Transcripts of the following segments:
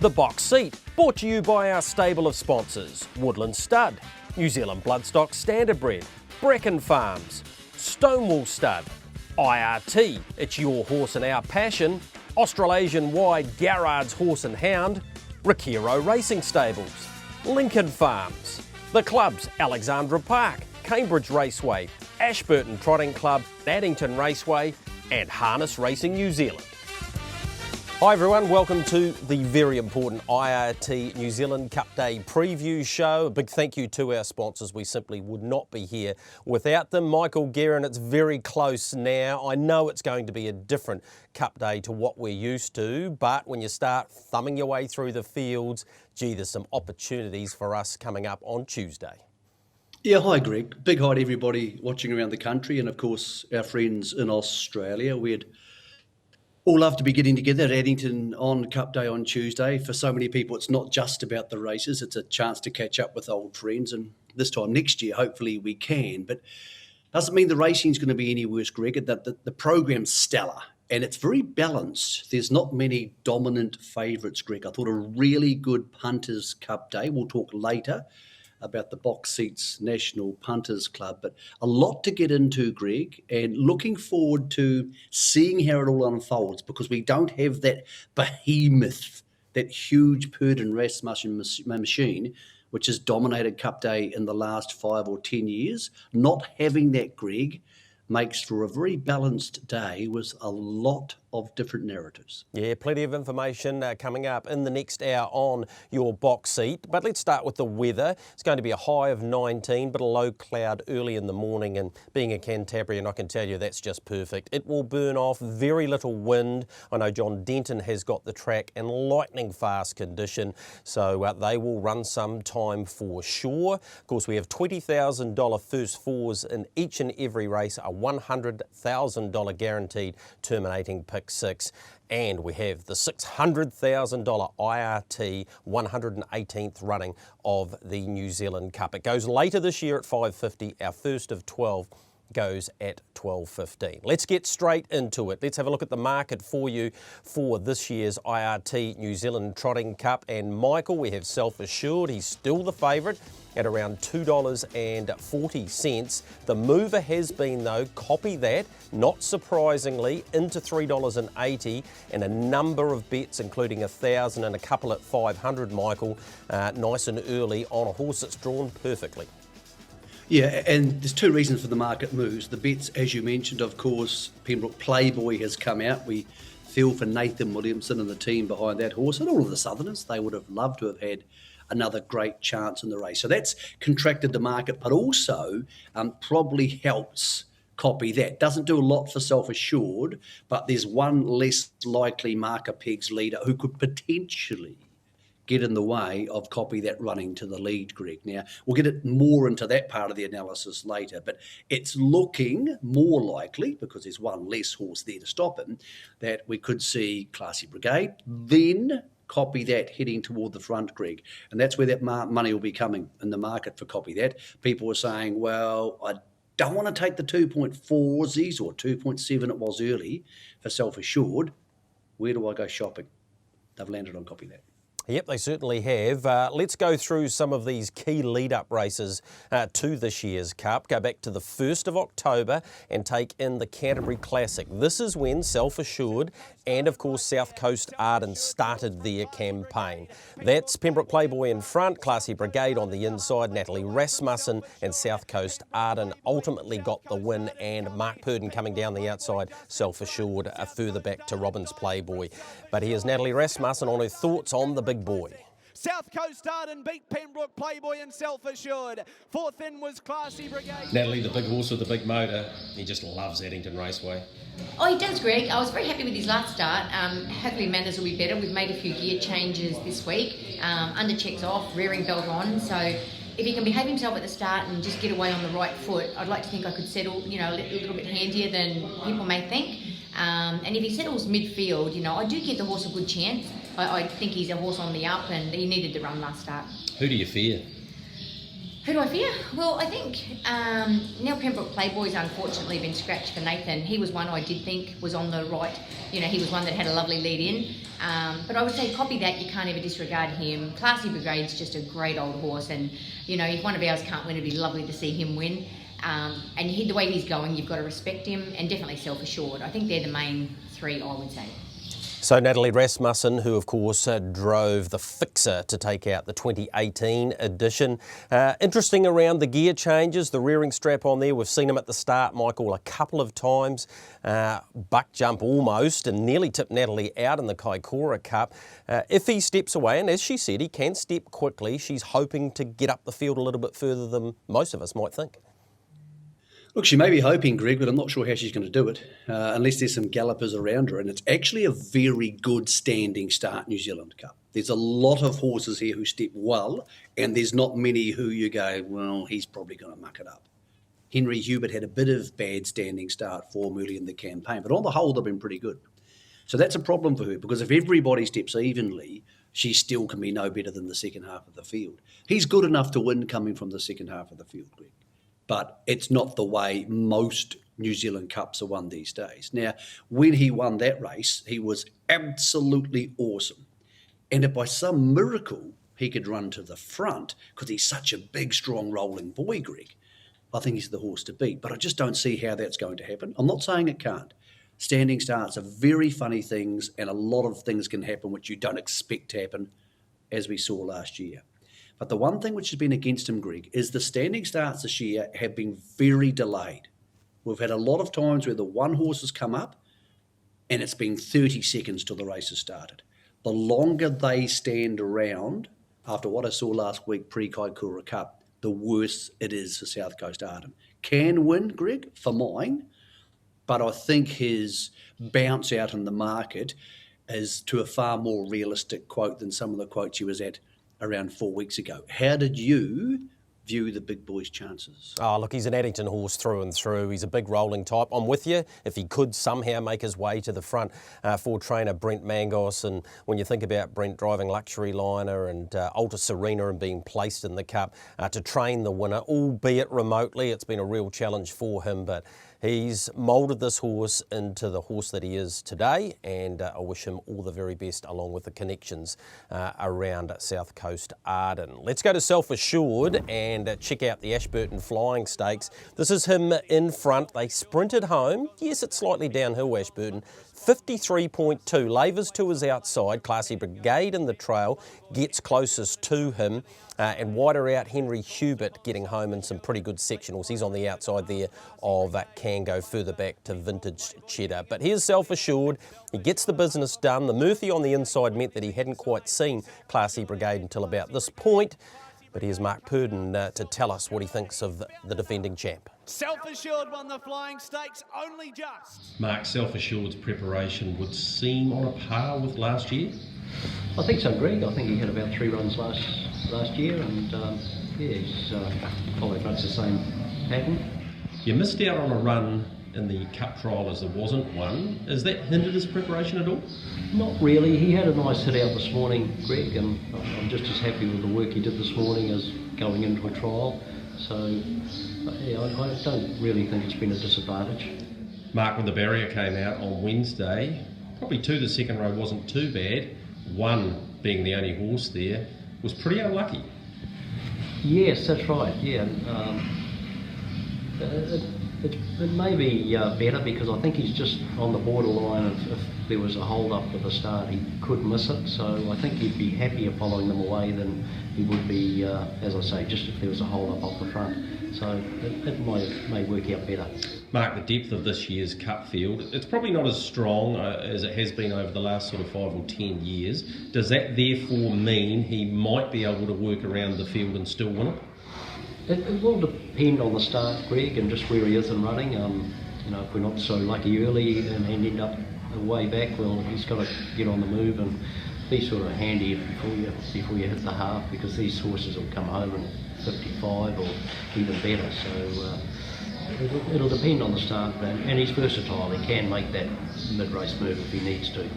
The Box Seat, brought to you by our stable of sponsors: Woodland Stud, New Zealand Bloodstock Standardbred, Bracken Farms, Stonewall Stud, IRT, it's your horse and our passion, Australasian Wide Garrard's Horse and Hound, Ricciero Racing Stables, Lincoln Farms, the clubs Alexandra Park, Cambridge Raceway, Ashburton Trotting Club, Addington Raceway and Harness Racing New Zealand. Hi everyone, welcome to the very important IRT New Zealand Cup Day preview show. A big thank you to our sponsors. We simply would not be here without them. Michael Guerin, it's very close now. I know it's going to be a different Cup Day to what we're used to, but when you start thumbing your way through the fields, gee, there's some opportunities for us coming up on Tuesday. Yeah, hi Greg. Big hi to everybody watching around the country and of course our friends in Australia. We'd all love to be getting together at Addington on Cup Day on Tuesday. For so many people, it's not just about the races. It's a chance to catch up with old friends. And this time next year, hopefully we can. But doesn't mean the racing's going to be any worse, Greg. The program's stellar and it's very balanced. There's not many dominant favourites, Greg. I thought a really good Punters Cup Day. We'll talk later about the Box Seats National Punters Club, but a lot to get into, Greg, and looking forward to seeing how it all unfolds because we don't have that behemoth, that huge Purdon race machine, which has dominated Cup Day in the last 5 or 10 years. Not having that, Greg, makes for a very balanced day with a lot of different narratives. Yeah, plenty of information coming up in the next hour on your Box Seat. But let's start with the weather. It's going to be a high of 19, but a low cloud early in the morning. And being a Cantabrian, I can tell you that's just perfect. It will burn off, very little wind. I know John Denton has got the track in lightning fast condition, so they will run some time for sure. Of course, we have $20,000 first fours in each and every race, a $100,000 guaranteed terminating pick 6, and we have the $600,000 IRT 118th running of the New Zealand Cup. It goes later this year at 5:50. Our first of 12 goes at 12:15. Let's get straight into it. Let's have a look at the market for you for this year's IRT New Zealand Trotting Cup. And Michael, we have Self Assured. He's still the favourite at around $2.40. The mover has been, though, copy that, not surprisingly, into $3.80 and a number of bets, including 1,000 and a couple at 500, Michael, nice and early on a horse that's drawn perfectly. Yeah, and there's two reasons for the market moves. The bets, as you mentioned, of course, Pembroke Playboy has come out. We feel for Nathan Williamson and the team behind that horse and all of the Southerners. They would have loved to have had another great chance in the race. So that's contracted the market, but also probably helps copy that. Doesn't do a lot for Self Assured, but there's one less likely marker pegs leader who could potentially get in the way of copy that running to the lead, Greg. Now, we'll get it more into that part of the analysis later, but it's looking more likely, because there's one less horse there to stop him, that we could see Classy Brigade, then copy that heading toward the front, Greg. And that's where that money will be coming in the market for copy that. People are saying, well, I don't want to take the 2.4s or 2.7 it was early for Self Assured. Where do I go shopping? They've landed on copy that. Yep, they certainly have. Let's go through some of these key lead-up races to this year's Cup. Go back to the 1st of October and take in the Canterbury Classic. This is when Self Assured and, of course, South Coast Arden started their campaign. That's Pembroke Playboy in front, Classy Brigade on the inside, Natalie Rasmussen and South Coast Arden ultimately got the win, and Mark Purdon coming down the outside, Self Assured further back to Robbins Playboy. But here's Natalie Rasmussen on her thoughts on the big boy. South Coast Arden beat Pembroke Playboy and Self Assured. Fourth in was Classy Brigade. Natalie, the big horse with the big motor, he just loves Addington Raceway. Oh, he does, Greg. I was very happy with his last start. Hopefully manners will be better. We've made a few gear changes this week. Underchecks off, rearing belt on. So if he can behave himself at the start and just get away on the right foot, I'd like to think I could settle, a little bit handier than people may think. And if he settles midfield, I do give the horse a good chance. I think he's a horse on the up and he needed to run last start. Who do you fear? Who do I fear? Well, I think Neil Pembroke Playboy's unfortunately been scratched for Nathan. He was one I did think was on the right. You know, he was one that had a lovely lead in. But I would say copy that. You can't ever disregard him. Classy Brigade's just a great old horse. And, you know, if one of ours can't win, it'd be lovely to see him win. And the way he's going, you've got to respect him. And definitely Self-Assured. I think they're the main three, I would say. So Natalie Rasmussen, who of course drove the Fixer to take out the 2018 edition. Interesting around the gear changes, the rearing strap on there. We've seen him at the start, Michael, a couple of times. Buck jump almost and nearly tipped Natalie out in the Kaikoura Cup. If he steps away, and as she said, he can step quickly, she's hoping to get up the field a little bit further than most of us might think. Look, she may be hoping, Greg, but I'm not sure how she's going to do it, unless there's some gallopers around her. And it's actually a very good standing start New Zealand Cup. There's a lot of horses here who step well, and there's not many who you go, well, he's probably going to muck it up. Henry Hubert had a bit of bad standing start form early in the campaign, but on the whole, they've been pretty good. So that's a problem for her, because if everybody steps evenly, she still can be no better than the second half of the field. He's good enough to win coming from the second half of the field, Greg. But it's not the way most New Zealand Cups are won these days. Now, when he won that race, he was absolutely awesome. And if by some miracle he could run to the front, because he's such a big, strong, rolling boy, Greg, I think he's the horse to beat. But I just don't see how that's going to happen. I'm not saying it can't. Standing starts are very funny things, and a lot of things can happen which you don't expect to happen, as we saw last year. But the one thing which has been against him, Greg, is the standing starts this year have been very delayed. We've had a lot of times where the one horse has come up and it's been 30 seconds till the race has started. The longer they stand around, after what I saw last week pre-Kaikoura Cup, the worse it is for South Coast Arden. Can win, Greg, for mine, but I think his bounce out in the market is to a far more realistic quote than some of the quotes he was at around 4 weeks ago. How did you view the big boy's chances? Oh, look, he's an Addington horse through and through. He's a big rolling type. I'm with you. If he could somehow make his way to the front for trainer Brent Mangos, and when you think about Brent driving Luxury Liner and Alta Serena and being placed in the Cup to train the winner, albeit remotely, it's been a real challenge for him, but he's moulded this horse into the horse that he is today, and I wish him all the very best along with the connections around South Coast Arden. Let's go to Self-Assured and check out the Ashburton Flying Stakes. This is him in front. They sprinted home. Yes, it's slightly downhill, Ashburton. 53.2. Lavers to his outside. Classy Brigade in the trail gets closest to him. And wider out, Henry Hubert getting home in some pretty good sectionals. He's on the outside there of Can Go further back to Vintage Cheddar. But here's Self-Assured. He gets the business done. The Murphy on the inside meant that he hadn't quite seen Classy Brigade until about this point. But here's Mark Purdon to tell us what he thinks of the defending champ. Self-Assured won the Flying Stakes only just. Mark, Self-Assured's preparation would seem on a par with last year? I think so, Greg. I think he had about 3 runs last year, and he's followed much the same pattern. You missed out on a run in the Cup trial as there wasn't one. Has that hindered his preparation at all? Not really. He had a nice hit out this morning, Greg, and I'm just as happy with the work he did this morning as going into a trial. So, yeah, I don't really think it's been a disadvantage. Mark, when the barrier came out on Wednesday, probably 2 the second row wasn't too bad. 1 being the only horse there was pretty unlucky. Yes, that's right, yeah. It may be better because I think he's just on the borderline of if there was a hold-up at the start, he could miss it. So I think he'd be happier following them away than he would be, as I say, just if there was a hold-up off the front. So it may work out better. Mark, the depth of this year's Cup field, it's probably not as strong as it has been over the last sort of 5 or 10 years. Does that therefore mean he might be able to work around the field and still win it? It will depend on the start, Greg, and just where he is in running. You know, if we're not so lucky early and end up way back, well, he's got to get on the move and be sort of handy before you hit the half, because these horses will come home in 55 or even better. So it'll depend on the start, and he's versatile. He can make that mid-race move if he needs to.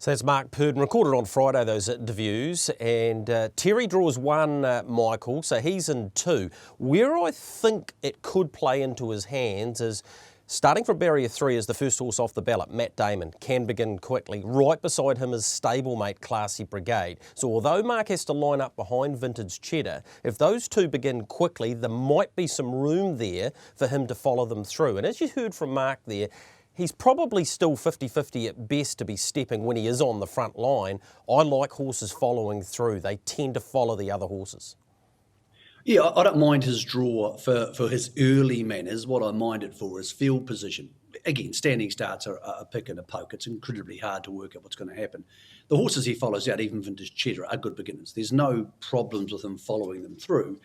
So that's Mark Purdon, recorded on Friday, those interviews. And Terry draws one, Michael, so he's in 2. Where I think it could play into his hands is starting from barrier 3 as the first horse off the ballot, Matt Damon, can begin quickly. Right beside him is stablemate Classy Brigade. So although Mark has to line up behind Vintage Cheddar, if those two begin quickly, there might be some room there for him to follow them through. And as you heard from Mark there, he's probably still 50-50 at best to be stepping when he is on the front line. I like horses following through. They tend to follow the other horses. Yeah, I don't mind his draw for his early manners. What I mind it for is field position. Again, standing starts are a pick and a poke. It's incredibly hard to work out what's going to happen. The horses he follows out, even Vintage Cheddar, are good beginners. There's no problems with him following them through.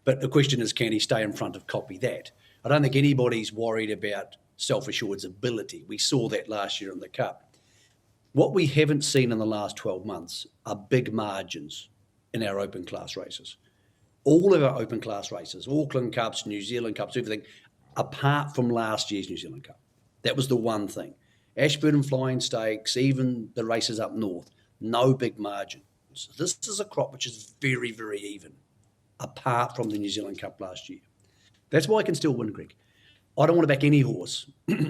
But the question is, can he stay in front of Copy That? I don't think anybody's worried about Self-Assured's ability. We saw that last year in the Cup. What we haven't seen in the last 12 months are big margins in our open class races. All of our open class races, Auckland Cups, New Zealand Cups, everything, apart from last year's New Zealand Cup. That was the one thing. Ashburton Flying Stakes, even the races up north, no big margins. This is a crop which is very, very even, apart from the New Zealand Cup last year. That's why I can still win, Greg. I don't want to back any horse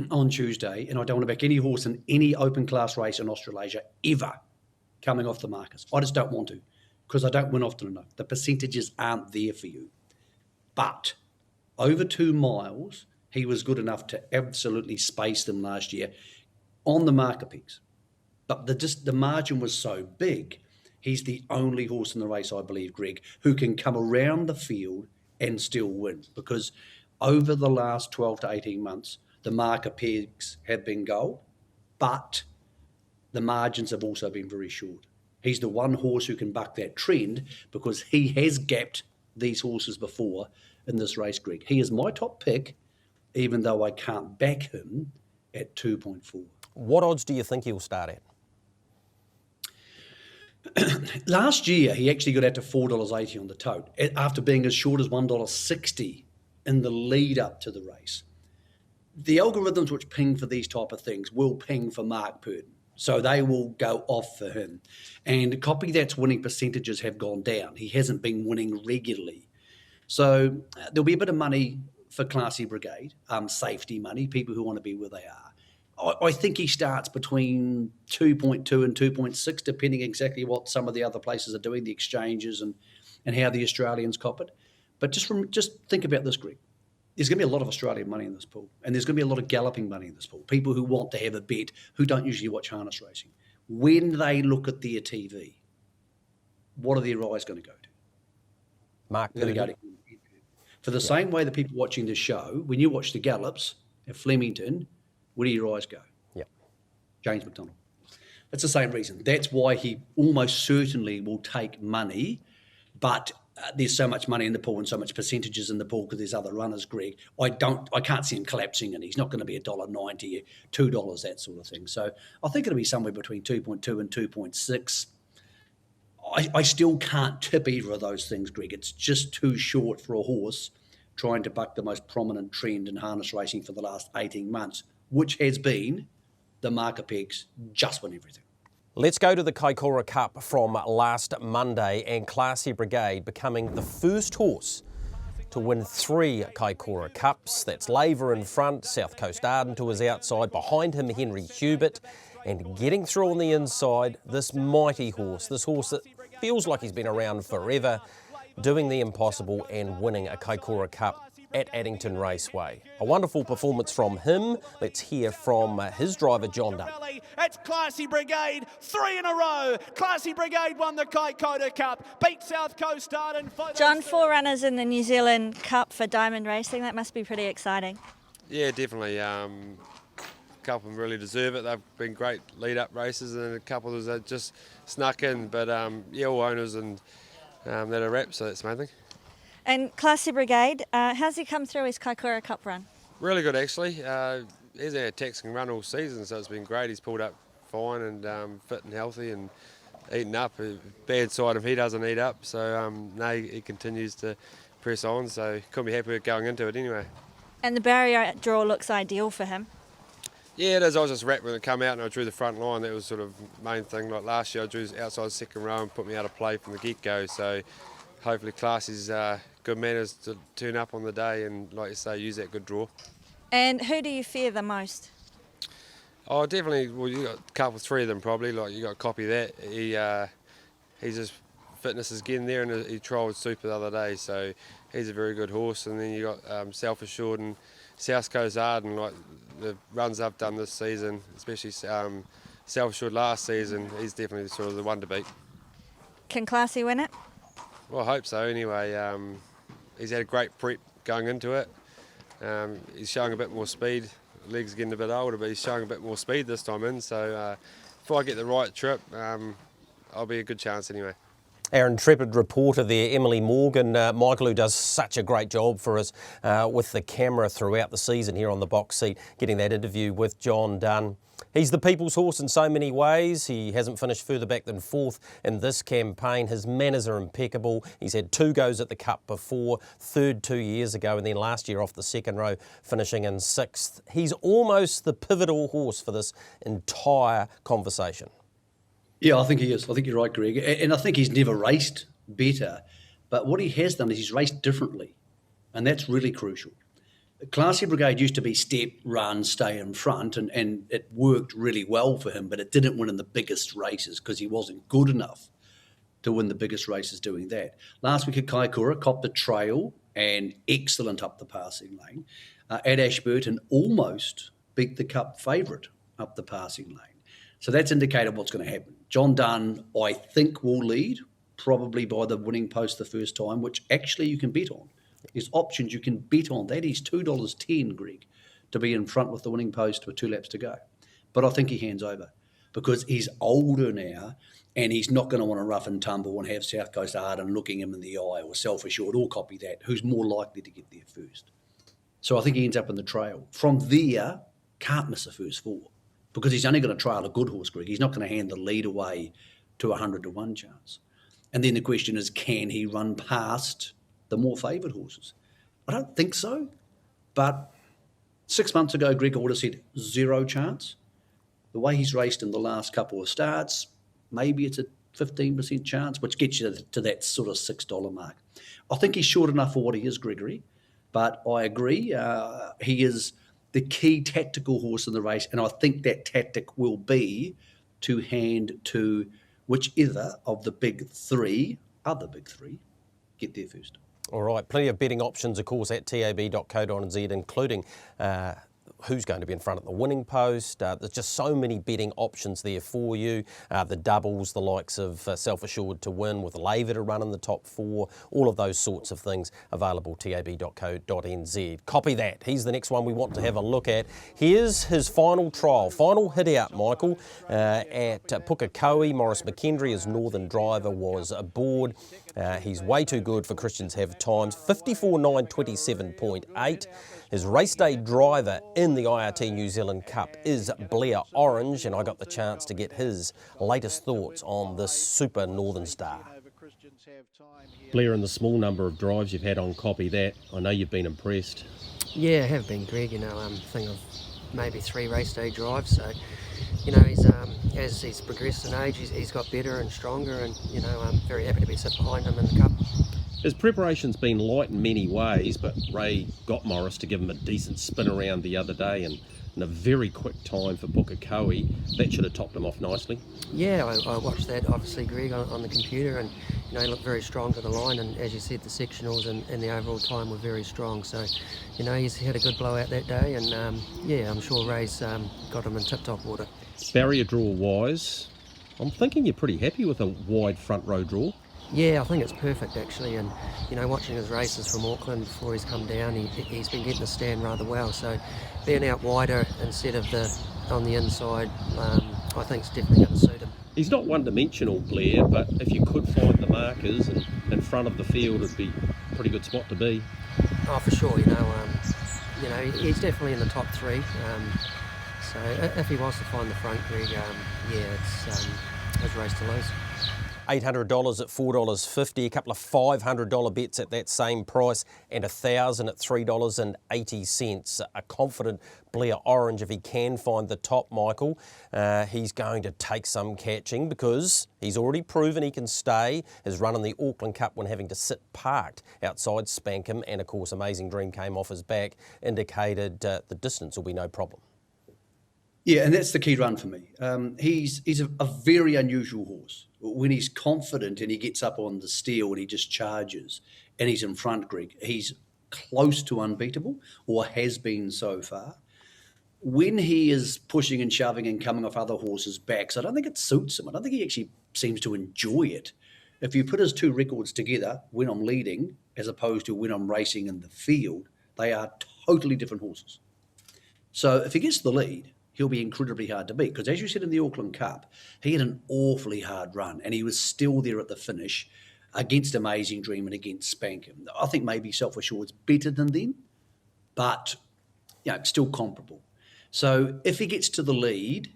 on Tuesday, and I don't want to back any horse in any open class race in Australasia ever coming off the markers. I just don't want to, because I don't win often enough. The percentages aren't there for you. But over 2 miles, he was good enough to absolutely space them last year on the marker picks. But the margin was so big, he's the only horse in the race, I believe, Greg, who can come around the field and still win, because over the last 12 to 18 months, the marker pegs have been gold, but the margins have also been very short. He's the one horse who can buck that trend because he has gapped these horses before in this race, Greg. He is my top pick, even though I can't back him at 2.4. What odds do you think he'll start at? Last year, he actually got out to $4.80 on the tote after being as short as $1.60 in the lead up to the race. The algorithms which ping for these type of things will ping for Mark Purdon. So they will go off for him. And Copy That's winning percentages have gone down. He hasn't been winning regularly. So there'll be a bit of money for Classy Brigade, safety money, people who want to be where they are. I think he starts between 2.2 and 2.6, depending exactly what some of the other places are doing, the exchanges and how the Australians cop it. But just think about this, Greg. There's going to be a lot of Australian money in this pool, and there's going to be a lot of galloping money in this pool, people who want to have a bet who don't usually watch harness racing. When they look at their TV, what are their eyes going to go to? Mark They're going to go to for the same way that people watching this show, when you watch the gallops at Flemington, where do your eyes go? Yeah. James McDonald. That's the same reason. That's why he almost certainly will take money, but there's so much money in the pool and so much percentages in the pool because there's other runners, Greg. I can't see him collapsing, and he's not going to be $1.90, $2, that sort of thing. So I think it'll be somewhere between 2.2 and 2.6. I still can't tip either of those things, Greg. It's just too short for a horse trying to buck the most prominent trend in harness racing for the last 18 months, which has been the marker pegs just win everything. Let's go to the Kaikoura Cup from last Monday, and Classy Brigade becoming the first horse to win 3 Kaikoura Cups. That's Laver in front, South Coast Ardent to his outside, behind him Henry Hubert, and getting through on the inside, this mighty horse, this horse that feels like he's been around forever, doing the impossible and winning a Kaikoura Cup at Addington Raceway. A wonderful performance from him. Let's hear from his driver, John Dunn. It's Classy Brigade, 3 in a row. Classy Brigade won the Kaikoura Cup, beat South Coast Ardent. John, 4 runners in the New Zealand Cup for diamond racing. That must be pretty exciting. Yeah, definitely. A couple of them really deserve it. They've been great lead-up races, and a couple of them just snuck in. But all owners and that are wrapped, so that's the main thing. And Classy Brigade, how's he come through his Kaikoura Cup run? Really good, actually. He's had a taxing run all season, so it's been great. He's pulled up fine and fit and healthy and eating up. Bad side if he doesn't eat up, so he continues to press on, so couldn't be happy with going into it anyway. And the barrier draw looks ideal for him. Yeah, it is. I was just wrapped when it come out and I drew the front line. That was sort of main thing. Like last year, I drew outside second row and put me out of play from the get-go. So hopefully Classy's good manners to turn up on the day and, like you say, use that good draw. And who do you fear the most? Oh, definitely. Well, you got a couple, three of them probably. Like you got to copy that. He's just fitness is getting there, and he trialled Super the other day, so he's a very good horse. And then you got Self Assured and South Coast Arden, like the runs I've done this season, especially Self Assured last season. He's definitely sort of the one to beat. Can Classy win it? Well, I hope so. Anyway, he's had a great prep going into it. He's showing a bit more speed. Legs getting a bit older, but he's showing a bit more speed this time in. So if I get the right trip, I'll be a good chance anyway. Our intrepid reporter there, Emily Morgan, Michael, who does such a great job for us with the camera throughout the season here on the box seat, getting that interview with John Dunn. He's the people's horse in so many ways. He hasn't finished further back than 4th in this campaign. His manners are impeccable. He's had 2 goes at the Cup before, 3rd 2 years ago, and then last year off the second row, finishing in 6th. He's almost the pivotal horse for this entire conversation. Yeah, I think he is. I think you're right, Greg. And I think he's never raced better. But what he has done is he's raced differently. And that's really crucial. Classy Brigade used to be step, run, stay in front. And it worked really well for him. But it didn't win in the biggest races because he wasn't good enough to win the biggest races doing that. Last week at Kaikoura, copped the trail and excellent up the passing lane. At Ashburton, almost beat the Cup favourite up the passing lane. So that's indicated what's going to happen. John Dunn, I think, will lead, probably by the winning post the first time, which actually you can bet on. There's options you can bet on. That is $2.10, Greg, to be in front with the winning post with 2 laps to go. But I think he hands over because he's older now and he's not going to want to rough and tumble and have South Coast Arden looking him in the eye or Self Assured or copy that, who's more likely to get there first. So I think he ends up in the trail. From there, can't miss the first 4. Because he's only going to trial a good horse, Greg. He's not going to hand the lead away to 100 to 1 chance. And then the question is, can he run past the more favoured horses? I don't think so. But 6 months ago, Greg, I would have said 0 chance. The way he's raced in the last couple of starts, maybe it's a 15% chance, which gets you to that sort of $6 mark. I think he's short enough for what he is, Gregory. But I agree, he is the key tactical horse in the race, and I think that tactic will be to hand to whichever of the big 3, other big 3, get there first. All right, plenty of betting options, of course, at tab.co.nz, including who's going to be in front at the winning post. There's just so many betting options there for you. The doubles, the likes of Self Assured to win with Laver to run in the top 4, all of those sorts of things available, tab.co.nz. Copy that. He's the next one we want to have a look at. Here's his final trial, final hit out, Michael, at Pukekohe. Maurice McKendry, his northern driver, was aboard. He's way too good for Christians Have Times, 54.927.8. His race day driver in the IRT New Zealand Cup is Blair Orange, and I got the chance to get his latest thoughts on this super Northern Star. Blair, in the small number of drives you've had on Copy That, I know you've been impressed. Yeah, I have been, Greg. Thing of maybe 3 race day drives. So, he's as he's progressed in age, he's got better and stronger, and I'm very happy to be sit behind him in the Cup. His preparation's been light in many ways, but Ray got Morris to give him a decent spin around the other day, and in a very quick time for Pukekohe. That should have topped him off nicely. Yeah, I watched that, obviously, Greg, on the computer, and he looked very strong to the line, and as you said, the sectionals and the overall time were very strong. So, he's had a good blowout that day, and I'm sure Ray's got him in tip-top order. Barrier draw-wise, I'm thinking you're pretty happy with a wide front row draw. Yeah, I think it's perfect actually, and watching his races from Auckland before he's come down, he's been getting the stand rather well. So being out wider instead of on the inside, I think it's definitely going to suit him. He's not one-dimensional, Blair, but if you could find the markers and in front of the field, it'd be a pretty good spot to be. Oh, for sure. He's definitely in the top 3. So if he was to find the front, Greg, it's his race to lose. $800 at $4.50, a couple of $500 bets at that same price, and $1,000 at $3.80. A confident Blair Orange, if he can find the top, Michael, he's going to take some catching because he's already proven he can stay. His run in the Auckland Cup when having to sit parked outside Spankham, and of course Amazing Dream came off his back, indicated the distance will be no problem. Yeah, and that's the key run for me. He's a very unusual horse. When he's confident and he gets up on the steel and he just charges and he's in front, Greg, he's close to unbeatable, or has been so far. When he is pushing and shoving and coming off other horses' backs, I don't think it suits him. I don't think he actually seems to enjoy it. If you put his two records together, when I'm leading as opposed to when I'm racing in the field, they are totally different horses. So if he gets the lead, he'll be incredibly hard to beat because, as you said in the Auckland Cup, he had an awfully hard run and he was still there at the finish against Amazing Dream and against Spankham. I think maybe Self Assured's better than them, but still comparable. So if he gets to the lead,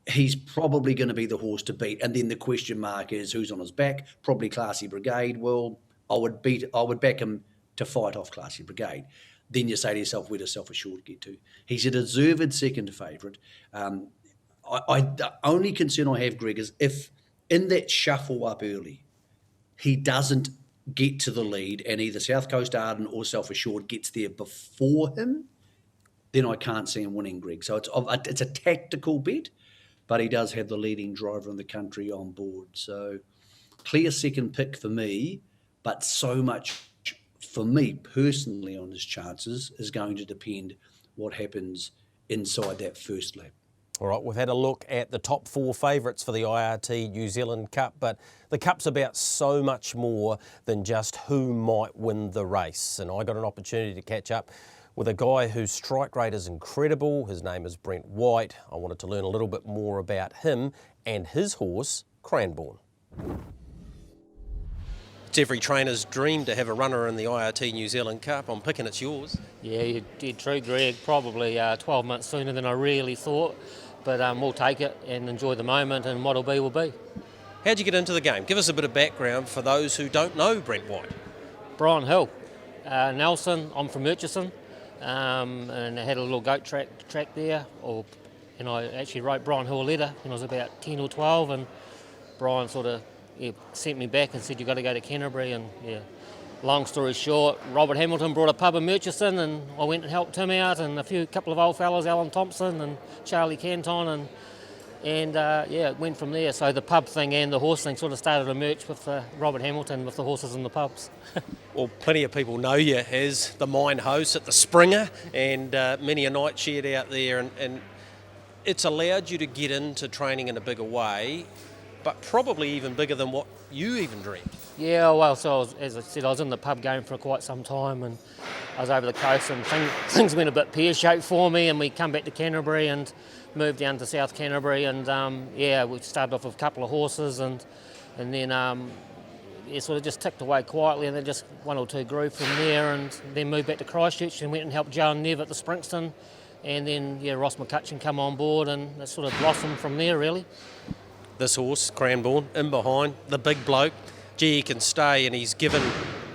he's probably going to be the horse to beat. And then the question mark is who's on his back? Probably Classy Brigade. Well, I would back him to fight off Classy Brigade. Then you say to yourself, where does Self Assured get to? He's a deserved second favourite. The only concern I have, Greg, is if in that shuffle up early, he doesn't get to the lead and either South Coast Arden or Self Assured gets there before him, then I can't see him winning, Greg. So it's a tactical bet, but he does have the leading driver in the country on board. So clear second pick for me, but so much for me personally on his chances is going to depend what happens inside that first lap. All right, we've had a look at the top four favourites for the IRT New Zealand Cup, but the Cup's about so much more than just who might win the race. And I got an opportunity to catch up with a guy whose strike rate is incredible. His name is Brent White. I wanted to learn a little bit more about him and his horse, Cranbourne. It's every trainer's dream to have a runner in the IRT New Zealand Cup. I'm picking it's yours. Yeah, you did true, Greg. Probably 12 months sooner than I really thought. But we'll take it and enjoy the moment, and what'll be will be. How'd you get into the game? Give us a bit of background for those who don't know Brent White. Brian Hill, Nelson. I'm from Murchison, and I had a little goat track there. And I actually wrote Brian Hill a letter when I was about 10 or 12, and Brian sort of sent me back and said, you've got to go to Canterbury. And long story short, Robert Hamilton brought a pub in Murchison, and I went and helped him out, and a couple of old fellas, Alan Thompson and Charlie Canton, and it went from there. So the pub thing and the horse thing sort of started to merge with Robert Hamilton, with the horses and the pubs. Well, plenty of people know you as the mine host at the Springer, and many a night shared out there, and it's allowed you to get into training in a bigger way, but probably even bigger than what you even dreamed. Yeah, well, so as I said, I was in the pub game for quite some time, and I was over the coast, and things went a bit pear-shaped for me, and we come back to Canterbury and moved down to South Canterbury, and we started off with a couple of horses, and then it sort of just ticked away quietly, and then just one or two grew from there, and then moved back to Christchurch and went and helped Joe and Nev at the Springston, and then Ross McCutcheon come on board, and it sort of blossomed from there, really. This horse, Cranbourne, in behind, the big bloke, gee, he can stay, and he's given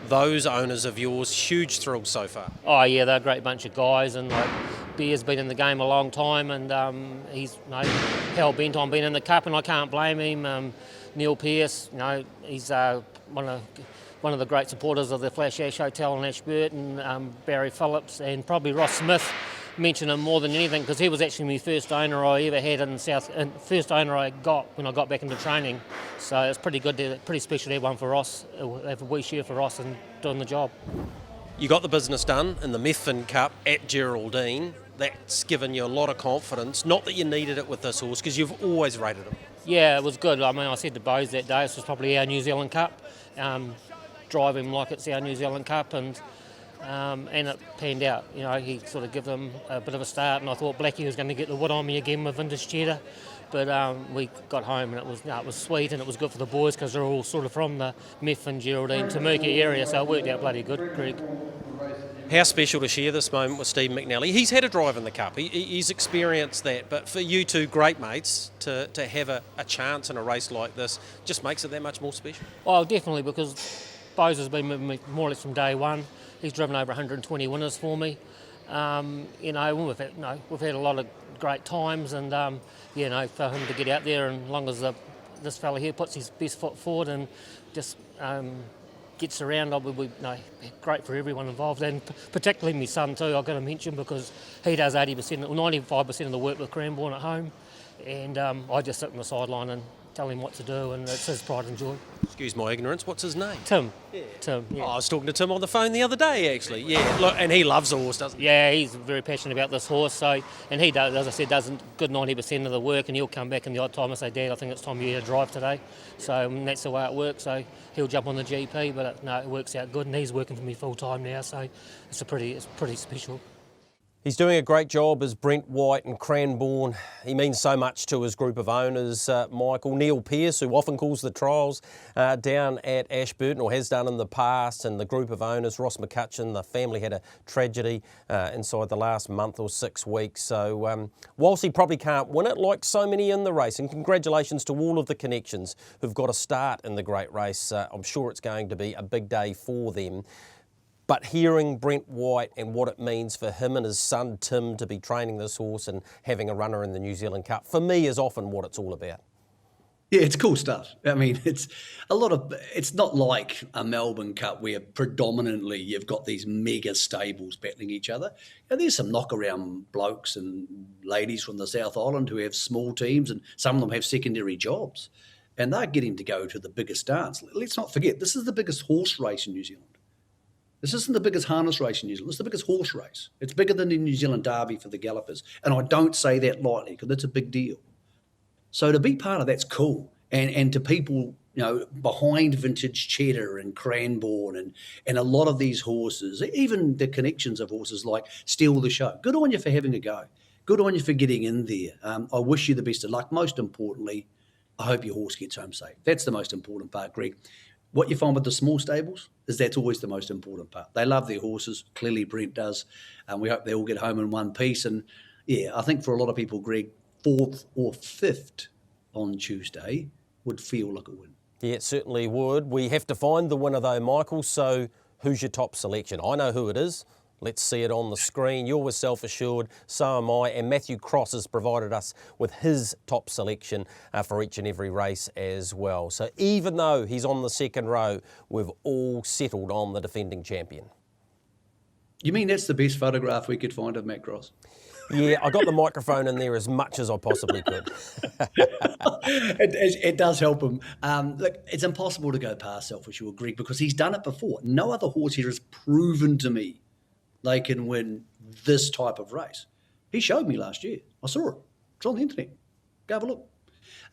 those owners of yours huge thrills so far. Oh yeah, they're a great bunch of guys, and Bear's been in the game a long time, and he's hell bent on being in the Cup, and I can't blame him. Neil Pearce, he's one of the great supporters of the Flash Ash Hotel in Ashburton, Barry Phillips, and probably Ross Smith. Mention him more than anything because he was actually my first owner I ever had in South, and first owner I got when I got back into training. So it's pretty good, pretty special to have one for Ross, have a wee share for Ross and doing the job. You got the business done in the Methven Cup at Geraldine. That's given you a lot of confidence. Not that you needed it with this horse because you've always rated him. Yeah, it was good. I mean, I said to Bose that day, this was probably our New Zealand Cup. Drive him like it's our New Zealand Cup, and it panned out. He sort of gave them a bit of a start, and I thought Blackie was going to get the wood on me again with Vintage Cheddar, but we got home, and it was sweet, and it was good for the boys because they're all sort of from the Methven, Geraldine, Tamurka area, so it worked out bloody good, Greg. How special to share this moment with Steve McNally. He's had a drive in the Cup. He's experienced that. But for you two great mates to have a chance in a race like this just makes it that much more special. Well, definitely, because Bose has been with me more or less from day one. He's driven over 120 winners for me. We've had a lot of great times, and for him to get out there, and as long as this fella here puts his best foot forward and just gets around, it will be great for everyone involved, and particularly my son too. I've got to mention, because he does 80% or 95% of the work with Cranbourne at home, and I just sit on the sideline and tell him what to do, and it's his pride and joy. Excuse my ignorance, what's his name? Tim. Yeah. Tim, yeah. Oh, I was talking to Tim on the phone the other day, actually. Yeah, look, and he loves the horse, doesn't he? Yeah, he's very passionate about this horse. So, and he does, as I said, does a good 90% of the work, and he'll come back in the odd time and say, Dad, I think it's time you to drive today. So that's the way it works. So he'll jump on the GP, but it works out good, and he's working for me full time now. So it's pretty special. He's doing a great job as Brent White and Cranbourne. He means so much to his group of owners, Michael. Neil Pearce, who often calls the trials down at Ashburton, or has done in the past, and the group of owners, Ross McCutcheon, the family had a tragedy inside the last month or 6 weeks. So whilst he probably can't win it, like so many in the race, and congratulations to all of the connections who've got a start in the great race. I'm sure it's going to be a big day for them. But hearing Brent White and what it means for him and his son Tim to be training this horse and having a runner in the New Zealand Cup, for me, is often what it's all about. Yeah, it's cool stuff. I mean, it's not like a Melbourne Cup where predominantly you've got these mega stables battling each other. There's some knock-around blokes and ladies from the South Island who have small teams, and some of them have secondary jobs, and they're getting to go to the biggest dance. Let's not forget, this is the biggest horse race in New Zealand. This isn't the biggest harness race in New Zealand. It's the biggest horse race. It's bigger than the New Zealand Derby for the gallopers. And I don't say that lightly, because it's a big deal. So to be part of that's cool. And to people, behind Vintage Cheddar and Cranbourne and a lot of these horses, even the connections of horses like Steal the Show, good on you for having a go. Good on you for getting in there. I wish you the best of luck. Most importantly, I hope your horse gets home safe. That's the most important part, Greg. What you find with the small stables is that's always the most important part. They love their horses. Clearly, Brent does. And we hope they all get home in one piece. And, yeah, I think for a lot of people, Greg, 4th or 5th on Tuesday would feel like a win. Yeah, it certainly would. We have to find the winner, though, Michael. So who's your top selection? I know who it is. Let's see it on the screen. You're with Self Assured, so am I, and Matthew Cross has provided us with his top selection for each and every race as well. So even though he's on the second row, we've all settled on the defending champion. You mean that's the best photograph we could find of Matt Cross? Yeah, I got the microphone in there as much as I possibly could. It does help him. Look, it's impossible to go past Self Assured, Greg, because he's done it before. No other horse here has proven to me they can win this type of race. He showed me last year. I saw it. It's on the internet. Go have a look.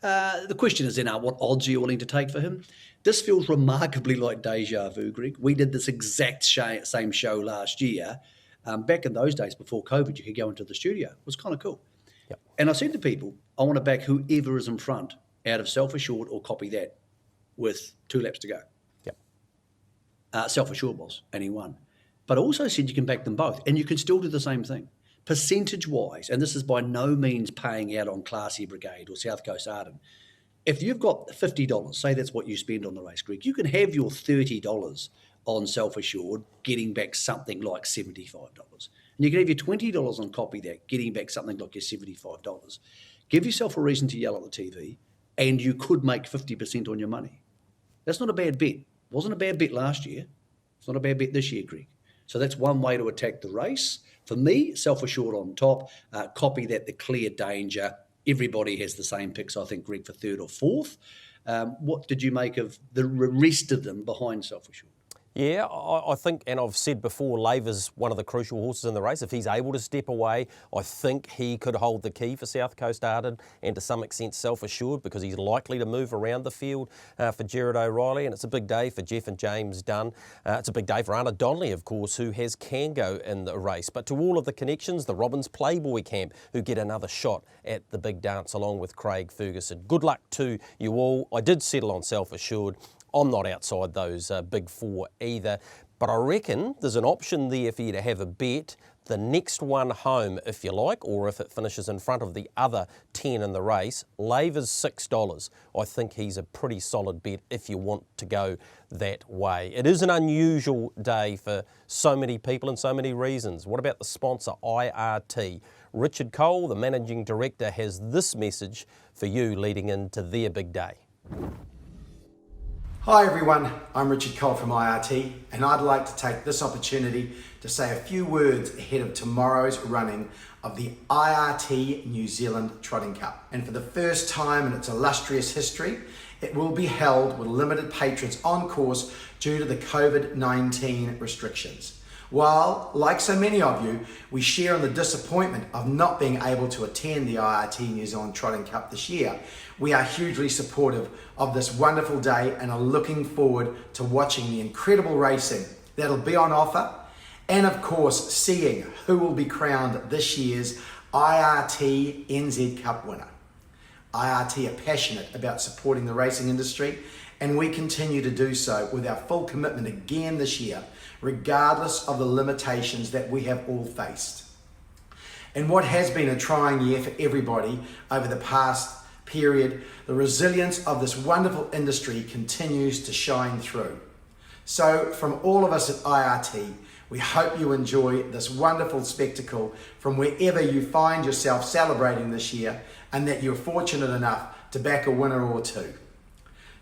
The question is then, what odds are you willing to take for him? This feels remarkably like deja vu, Greg. We did this exact same show last year. Back in those days, before COVID, you could go into the studio. It was kind of cool. Yep. And I said to people, I want to back whoever is in front out of Self Assured or Copy That with 2 laps to go. Yep. Self Assured was, and he won. But I also said you can back them both, and you can still do the same thing. Percentage-wise, and this is by no means paying out on Classy Brigade or South Coast Arden, if you've got $50, say that's what you spend on the race, Greg, you can have your $30 on Self Assured, getting back something like $75. And you can have your $20 on Copy That, getting back something like your $75. Give yourself a reason to yell at the TV, and you could make 50% on your money. That's not a bad bet. Wasn't a bad bet last year. It's not a bad bet this year, Greg. So that's one way to attack the race. For me, Self Assured on top, Copy That, the clear danger. Everybody has the same picks, I think, Greg, for 3rd or 4th. What did you make of the rest of them behind Self Assured? Yeah, I think, and I've said before, Laver's one of the crucial horses in the race. If he's able to step away, I think he could hold the key for South Coast Arden and to some extent Self Assured, because he's likely to move around the field for Gerard O'Reilly, and it's a big day for Jeff and James Dunn. It's a big day for Anna Donnelly, of course, who has Kango in the race. But to all of the connections, the Robbins Playboy camp, who get another shot at the big dance along with Craig Ferguson. Good luck to you all. I did settle on Self Assured. I'm not outside those big 4 either, but But I reckon there's an option there for you to have a bet. The next one home, if you like, or if it finishes in front of the other 10 in the race, Laver's $6. I think he's a pretty solid bet if you want to go that way. It is an unusual day for so many people and so many reasons. What about the sponsor, IRT? Richard Cole, the managing director, has this message for you leading into their big day. Hi everyone, I'm Richard Cole from IRT, and I'd like to take this opportunity to say a few words ahead of tomorrow's running of the IRT New Zealand Trotting Cup. And for the first time in its illustrious history, it will be held with limited patrons on course due to the COVID-19 restrictions. While, like so many of you, we share in the disappointment of not being able to attend the IRT New Zealand Trotting Cup this year, we are hugely supportive of this wonderful day and are looking forward to watching the incredible racing that'll be on offer, and of course seeing who will be crowned this year's IRT NZ Cup winner. IRT are passionate about supporting the racing industry, and we continue to do so with our full commitment again this year, regardless of the limitations that we have all faced. In what has been a trying year for everybody over the past period, the resilience of this wonderful industry continues to shine through. So from all of us at IRT, we hope you enjoy this wonderful spectacle from wherever you find yourself celebrating this year, and that you're fortunate enough to back a winner or two.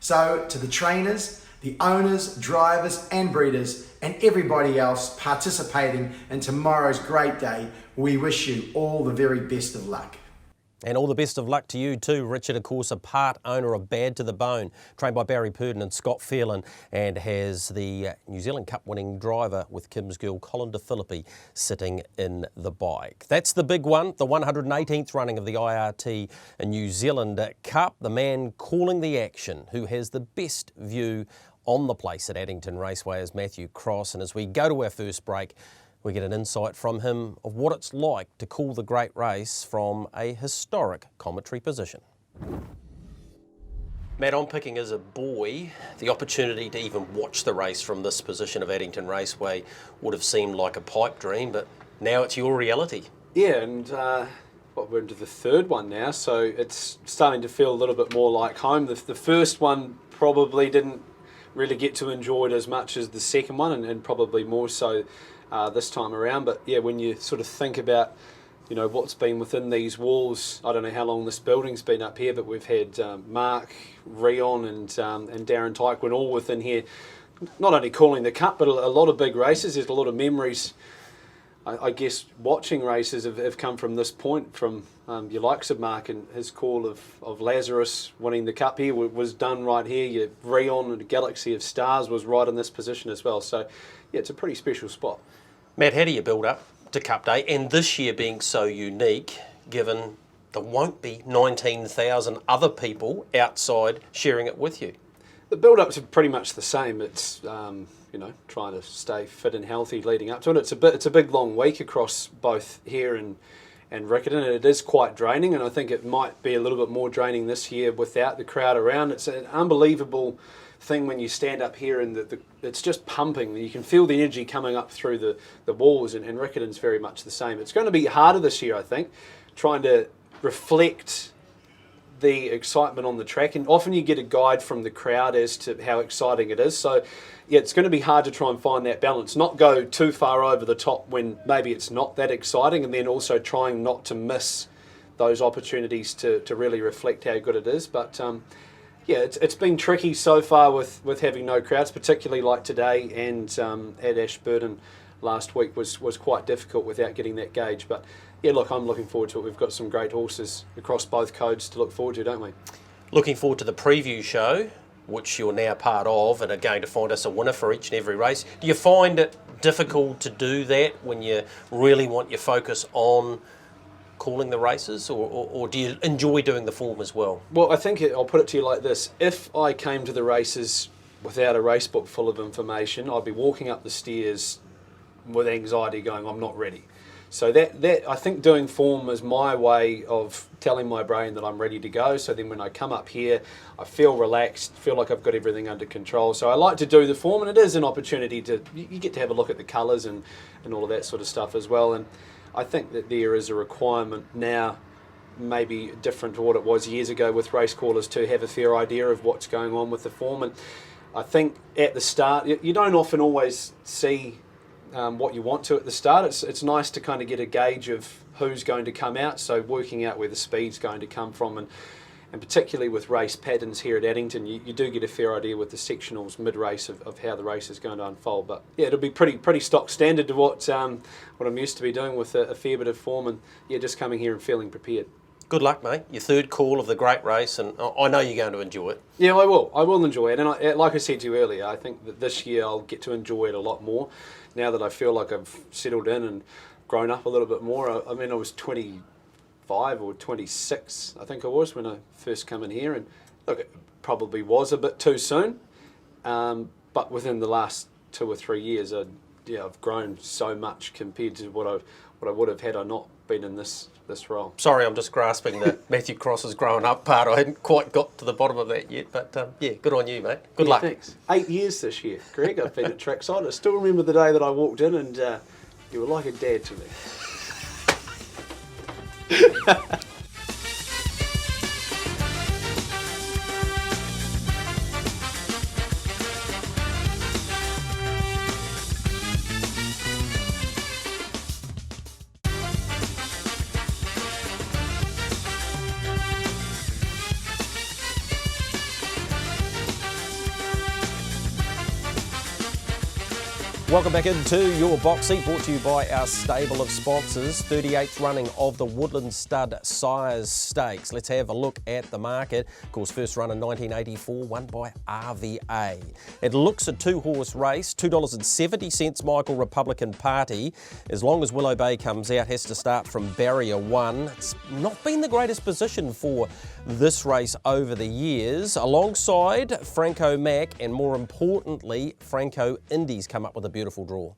So to the trainers, the owners, drivers and breeders, and everybody else participating in tomorrow's great day, we wish you all the very best of luck. And all the best of luck to you too, Richard, of course, a part owner of Bad to the Bone, trained by Barry Purdon and Scott Phelan, and has the New Zealand Cup winning driver with Kim's girl, Colin De Philippi, sitting in the bike. That's the big one, the 118th running of the IRT New Zealand Cup. The man calling the action, who has the best view on the place at Addington Raceway, is Matthew Cross. And as we go to our first break, we get an insight from him of what it's like to call the great race from a historic commentary position. Matt, I'm picking as a boy, the opportunity to even watch the race from this position of Addington Raceway would have seemed like a pipe dream, but now it's your reality. Yeah, and we're into the third one now, so it's starting to feel a little bit more like home. The first one probably didn't really get to enjoy it as much as the second one, and probably more so this time around. But yeah, when you sort of think about, you know, what's been within these walls, I don't know how long this building's been up here, but we've had Mark, Rion and Darren Tyquin all within here, not only calling the Cup, but a lot of big races. There's a lot of memories, I guess, watching races have come from this point, from your likes of Mark and his call of Lazarus winning the Cup here was done right here. Your Rion and the Galaxy of Stars was right in this position as well. So yeah, it's a pretty special spot. Matt, how do you build up to Cup Day, and this year being so unique, given there won't be 19,000 other people outside sharing it with you? The build-ups are pretty much the same. It's you know, trying to stay fit and healthy leading up to it. It's a big long week across both here and Riccarton, and it is quite draining, and I think it might be a little bit more draining this year without the crowd around. It's an unbelievable thing when you stand up here and it's just pumping. You can feel the energy coming up through the walls, and Riccarton's very much the same. It's going to be harder this year, I think, trying to reflect the excitement on the track, and often you get a guide from the crowd as to how exciting it is. So yeah, it's going to be hard to try and find that balance, not go too far over the top when maybe it's not that exciting, and then also trying not to miss those opportunities to really reflect how good it is. But yeah, it's been tricky so far with having no crowds, particularly like today, and at Ashburton last week was quite difficult without getting that gauge. But yeah, look, I'm looking forward to it. We've got some great horses across both codes to look forward to, don't we? Looking forward to the preview show, which you're now part of, and are going to find us a winner for each and every race. Do you find it difficult to do that when you really want your focus on calling the races, or do you enjoy doing the form as well? Well, I think I'll put it to you like this. If I came to the races without a race book full of information, I'd be walking up the stairs with anxiety going, I'm not ready. So that I think doing form is my way of telling my brain that I'm ready to go. So then when I come up here, I feel relaxed, feel like I've got everything under control. So I like to do the form, and it is an opportunity to, you get to have a look at the colours and all of that sort of stuff as well. And I think that there is a requirement now, maybe different to what it was years ago with race callers, to have a fair idea of what's going on with the form. And I think at the start, you don't often always see what you want to at the start. It's nice to kind of get a gauge of who's going to come out, so working out where the speed's going to come from, and particularly with race patterns here at Addington, you do get a fair idea with the sectionals mid-race of how the race is going to unfold. But yeah, it'll be pretty stock standard to what I'm used to be doing, with a fair bit of form, and yeah, just coming here and feeling prepared. Good luck, mate. Your third call of the great race, and I know you're going to enjoy it. Yeah, I will enjoy it. And like I said to you earlier, I think that this year I'll get to enjoy it a lot more, now that I feel like I've settled in and grown up a little bit more. I mean, I was 25 or 26, I think I was, when I first come in here. And look, it probably was a bit too soon. But within the last 2 or 3 years, I've grown so much compared to what I would have had I not been in this role. Sorry, I'm just grasping the Matthew Cross's growing up part. I hadn't quite got to the bottom of that yet, but yeah, good on you, mate. Good luck. Thanks. 8 years this year, Greg. I've been at trackside. I still remember the day that I walked in, and you were like a dad to me. Welcome back into your box seat, brought to you by our stable of sponsors. 38th running of the Woodland Stud Sires Stakes. Let's have a look at the market. Of course, first run in 1984, won by RVA. It looks a 2-horse race, $2.70 Michael Republican Party. As long as Willow Bay comes out, has to start from barrier 1. It's not been the greatest position for this race over the years. Alongside Franco Mac, and more importantly, Franco Indy's come up with a beautiful draw.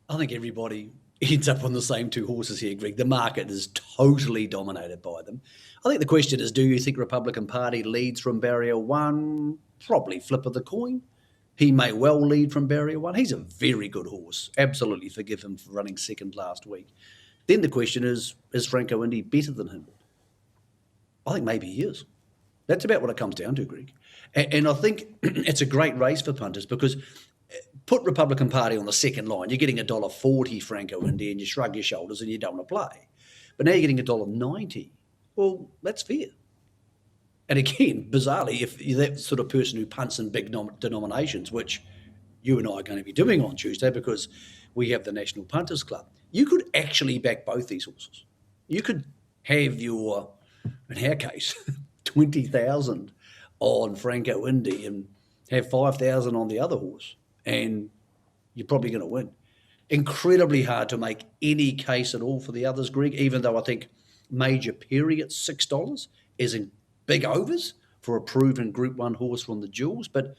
I think everybody ends up on the same 2 horses here, Greg. The market is totally dominated by them. I think the question is, do you think Republican Party leads from barrier 1? Probably flip of the coin. He may well lead from barrier 1. He's a very good horse. Absolutely forgive him for running second last week. Then the question is Franco Indy better than him? I think maybe he is. That's about what it comes down to, Greg. And I think it's a great race for punters, because put Republican Party on the second line, you're getting $1.40 Franco Indy, and you shrug your shoulders and you don't want to play. But now you're getting $1.90. Well, that's fair. And again, bizarrely, if you're that sort of person who punts in big denominations, which you and I are going to be doing on Tuesday because we have the National Punters Club, you could actually back both these horses. You could have your, in our case, 20,000 on Franco Indy and have 5,000 on the other horse, and you're probably going to win. Incredibly hard to make any case at all for the others, Greg, even though I think Major Perry at $6 is in big overs for a proven Group 1 horse from the Jewels. But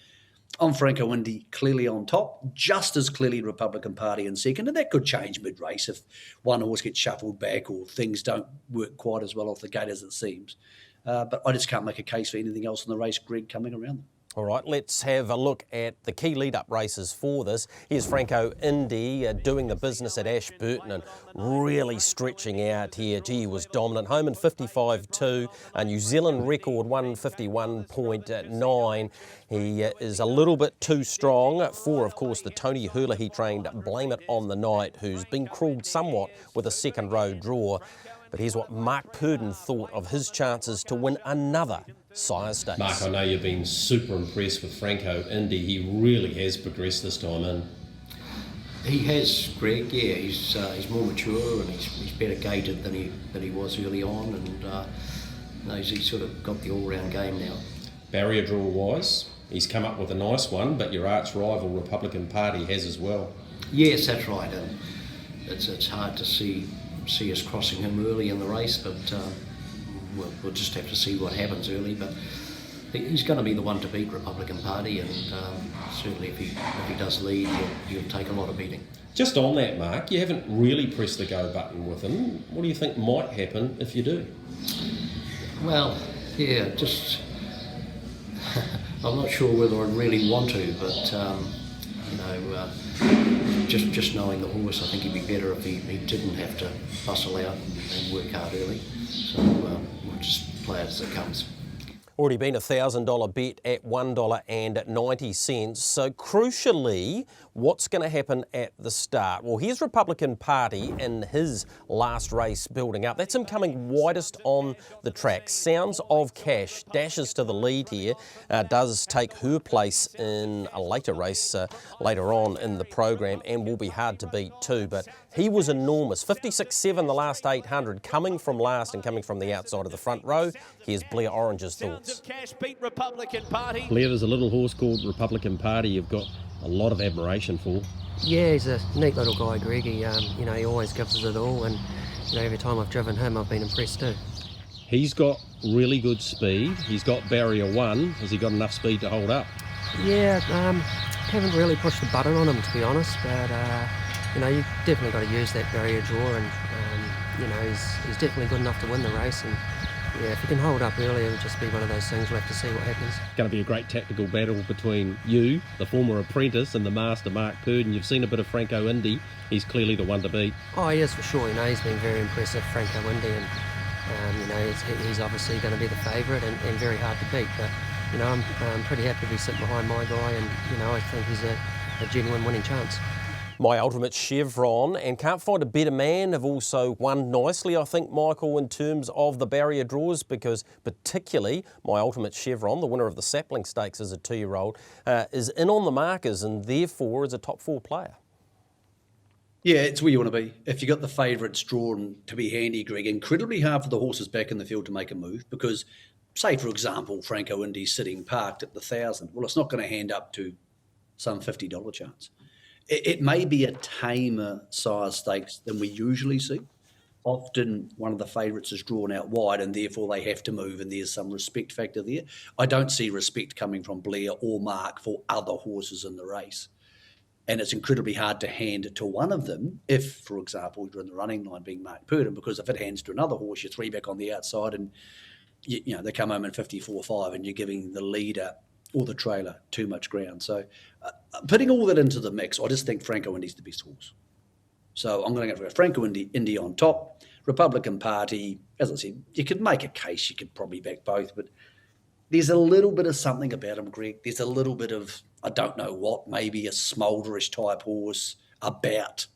on Franco Indy, clearly on top, just as clearly Republican Party in second, and that could change mid-race if one horse gets shuffled back or things don't work quite as well off the gate as it seems. But I just can't make a case for anything else in the race, Greg, coming around them. All right, let's have a look at the key lead-up races for this. Here's Franco Indy doing the business at Ashburton and really stretching out here. Gee, he was dominant. Home in 55.2, a New Zealand record 151.9. He is a little bit too strong for, of course, the Tony Hurler he trained, Blame It on the Night, who's been cruelled somewhat with a second row draw. But here's what Mark Purdon thought of his chances to win another Sire Stakes. Mark, I know you've been super impressed with Franco Indy. He really has progressed this time in. He has, Greg. Yeah, he's more mature and he's better gated than he was early on, and he's sort of got the all-round game now. Barrier draw wise, he's come up with a nice one, but your arch rival Republican Party has as well. Yes, that's right. And it's hard to see us crossing him early in the race, but we'll just have to see what happens early. But he's going to be the one to beat Republican Party, and certainly if he does lead, he'll take a lot of beating. Just on that, Mark, you haven't really pressed the go button with him. What do you think might happen if you do? Well, yeah, just I'm not sure whether I'd really want to, but just knowing the horse, I think he'd be better if he didn't have to bustle out and work hard early. So we'll just play it as it comes. Already been a $1,000 bet at $1.90. So crucially, what's going to happen at the start? Well, here's Republican Party in his last race building up. That's him coming widest on the track. Sounds of Cash dashes to the lead here, does take her place in a later race later on in the program, and will be hard to beat too. But he was enormous. 56.7 the last 800, coming from last and coming from the outside of the front row. Here's Blair Orange's thoughts. Cash beat Republican Party. Blair, there's a little horse called Republican Party you've got a lot of admiration for. Yeah, he's a neat little guy, Greg. He always gives us it all, and every time I've driven him, I've been impressed too. He's got really good speed. He's got barrier 1. Has he got enough speed to hold up? Yeah, haven't really pushed the button on him, to be honest, but you definitely got to use that barrier draw, and he's definitely good enough to win the race. And yeah, if he can hold up early, it'll just be one of those things. We'll have to see what happens. Going to be a great tactical battle between you, the former apprentice, and the master, Mark Purdon. You've seen a bit of Franco Indy. He's clearly the one to beat. Oh, he is for sure. He's been very impressive, Franco Indy, and he's obviously going to be the favourite and very hard to beat. But I'm pretty happy to be sitting behind my guy, and I think he's a genuine winning chance. My Ultimate Chevron and Can't Find a Better Man have also won nicely, I think, Michael, in terms of the barrier draws, because particularly My Ultimate Chevron, the winner of the Sapling Stakes as a 2-year-old, is in on the markers and therefore is a top 4 player. Yeah, it's where you want to be. If you got the favourites drawn to be handy, Greg, incredibly hard for the horses back in the field to make a move, because, say, for example, Franco Indy's sitting parked at the 1,000. Well, it's not going to hand up to some $50 chance. It may be a tamer size stakes than we usually see. Often one of the favourites is drawn out wide and therefore they have to move, and there's some respect factor there. I don't see respect coming from Blair or Mark for other horses in the race. And it's incredibly hard to hand it to one of them if, for example, you're in the running line being Mark Purdon, because if it hands to another horse, you're 3 back on the outside and they come home in 54.5 and you're giving the leader or the trailer too much ground. So putting all that into the mix, I just think Franco Indy's the best horse. So I'm going to go for Franco Indy on top. Republican Party, as I said, you could make a case, you could probably back both, but there's a little bit of something about him, Greg. There's a little bit of, I don't know what, maybe a smoulderish type horse about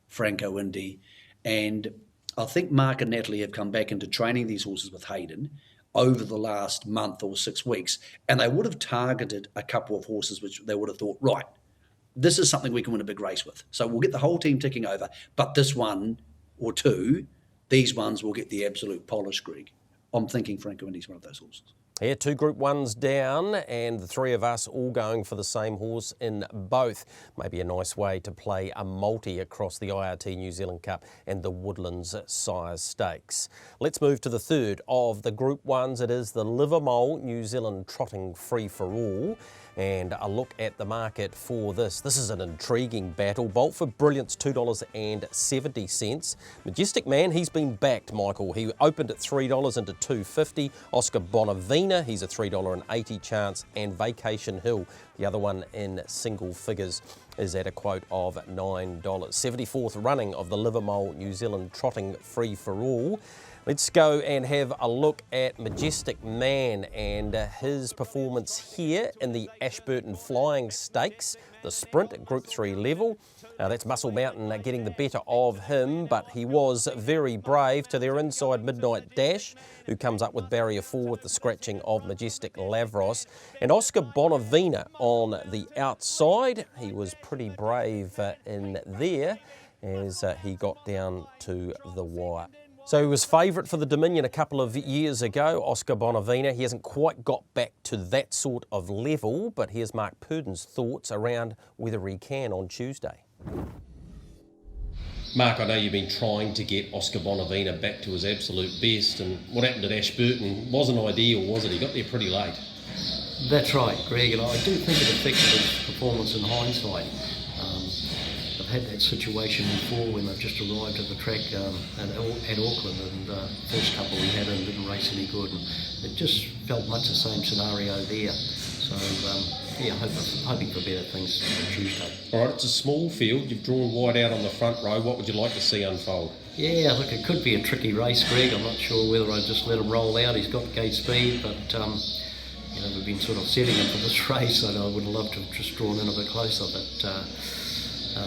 Franco Indy. And I think Mark and Natalie have come back into training these horses with Hayden over the last month or 6 weeks, and they would have targeted a couple of horses which they would have thought, right, this is something we can win a big race with. So we'll get the whole team ticking over, but this one or two, these ones will get the absolute polish, Greg. I'm thinking Franco Indy's one of those horses. Yeah, 2 Group 1s down and the 3 of us all going for the same horse in both. Maybe a nice way to play a multi across the IRT New Zealand Cup and the Woodlands size stakes. Let's move to the third of the Group 1s. It is the Livermore New Zealand Trotting Free for All. And a look at the market for this. This is an intriguing battle. Bolt for Brilliance, $2.70. Majestic Man, he's been backed, Michael. He opened at $3 into $2.50. Oscar Bonavina, he's a $3.80 chance. And Vacation Hill, the other one in single figures, is at a quote of $9. 74th running of the Livermore New Zealand Trotting Free for All. Let's go and have a look at Majestic Man and his performance here in the Ashburton Flying Stakes, the sprint at Group 3 level. That's Muscle Mountain getting the better of him, but he was very brave to their inside Midnight Dash, who comes up with barrier 4 with the scratching of Majestic Lavros. And Oscar Bonavina on the outside. He was pretty brave in there as he got down to the wire. So he was favourite for the Dominion a couple of years ago, Oscar Bonavina. He hasn't quite got back to that sort of level, but here's Mark Purdon's thoughts around whether he can on Tuesday. Mark, I know you've been trying to get Oscar Bonavina back to his absolute best, and what happened at Ashburton wasn't ideal, was it? He got there pretty late. That's right, Greg, and I do think it affected his performance in hindsight. I've had that situation before when I've just arrived at the track at Auckland, and first couple we had in didn't race any good, and it just felt much the same scenario there. So yeah, hoping for better things on Tuesday. All right, it's a small field. You've drawn White out on the front row. What would you like to see unfold? Yeah, look, it could be a tricky race, Greg. I'm not sure whether I just let him roll out. He's got gate speed, but you know, we've been sort of setting him for this race, and I would have loved to have just drawn in a bit closer, but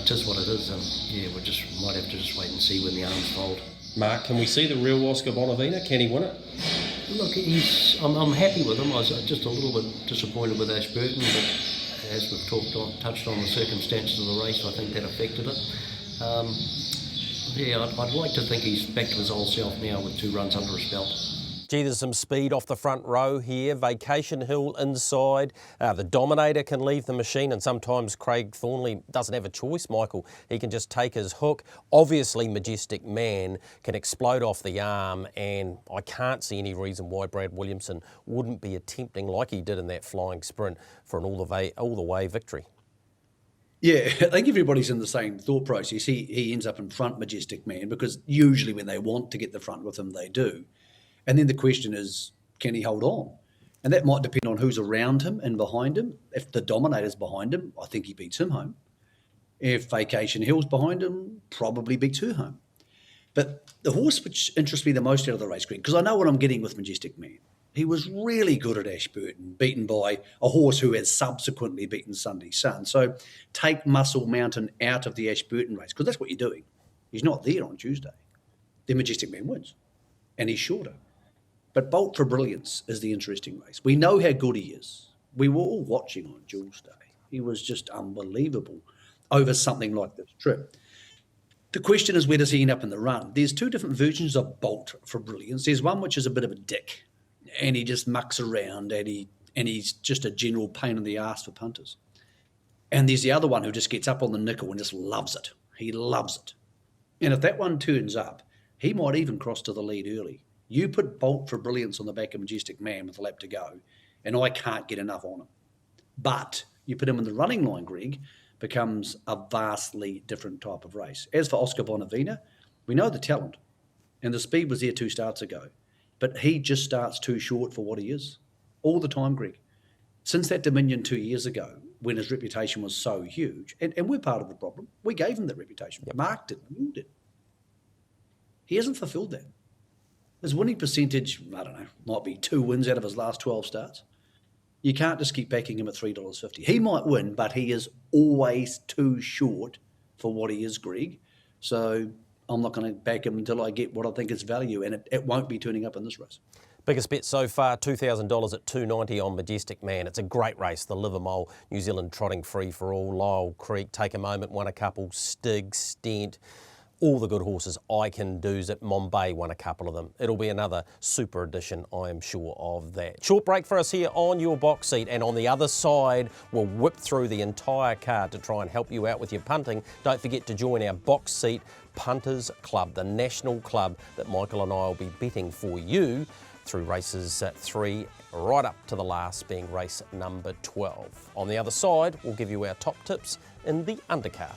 it is what it is, and yeah, we might have to just wait and see when the arms fold. Mark, can we see the real Oscar Bonavina? Can he win it? Look, I'm happy with him. I was just a little bit disappointed with Ashburton, but as we've touched on the circumstances of the race, I think that affected it. Yeah, I'd like to think he's back to his old self now with 2 runs under his belt. Gee, there's some speed off the front row here. Vacation Hill inside. The Dominator can leave the machine, and sometimes Craig Thornley doesn't have a choice, Michael. He can just take his hook. Obviously, Majestic Man can explode off the arm, and I can't see any reason why Brad Williamson wouldn't be attempting, like he did in that flying sprint, for an all-the-way victory. Yeah, I think everybody's in the same thought process. He ends up in front, Majestic Man, because usually when they want to get the front with him, they do. And then the question is, can he hold on? And that might depend on who's around him and behind him. If the Dominator's behind him, I think he beats him home. If Vacation Hill's behind him, probably beats her home. But the horse which interests me the most out of the race, Greg, because I know what I'm getting with Majestic Man. He was really good at Ashburton, beaten by a horse who has subsequently beaten Sunday Sun. So take Muscle Mountain out of the Ashburton race, because that's what you're doing. He's not there on Tuesday. Then Majestic Man wins, and he's shorter. But Bolt for Brilliance is the interesting race. We know how good he is. We were all watching on Jules Day. He was just unbelievable over something like this trip. The question is, where does he end up in the run? There's 2 different versions of Bolt for Brilliance. There's one which is a bit of a dick, and he just mucks around, and he's just a general pain in the ass for punters. And there's the other one who just gets up on the nickel and just loves it. He loves it. And if that one turns up, he might even cross to the lead early. You put Bolt for Brilliance on the back of Majestic Man with a lap to go, and I can't get enough on him. But you put him in the running line, Greg, becomes a vastly different type of race. As for Oscar Bonavina, we know the talent, and the speed was there 2 starts ago, but he just starts too short for what he is. All the time, Greg. Since that Dominion 2 years ago, when his reputation was so huge, and we're part of the problem, we gave him that reputation. Yep. Mark did, we all did. He hasn't fulfilled that. His winning percentage, I don't know, might be 2 wins out of his last 12 starts. You can't just keep backing him at $3.50. He might win, but he is always too short for what he is, Greg. So I'm not going to back him until I get what I think is value, and it won't be turning up in this race. Biggest bet so far, $2,000 at $2.90 on Majestic Man. It's a great race. The Livermore New Zealand Trotting Free for All, Lyell Creek, Take a Moment, won a couple, Stig, Stent. All the good horses I Can Do's at Mombay won a couple of them. It'll be another super edition, I am sure of that. Short break for us here on your box seat, and on the other side, we'll whip through the entire card to try and help you out with your punting. Don't forget to join our box seat Punters Club, the national club that Michael and I will be betting for you through races 3 right up to the last, being race number 12. On the other side, we'll give you our top tips in the undercard.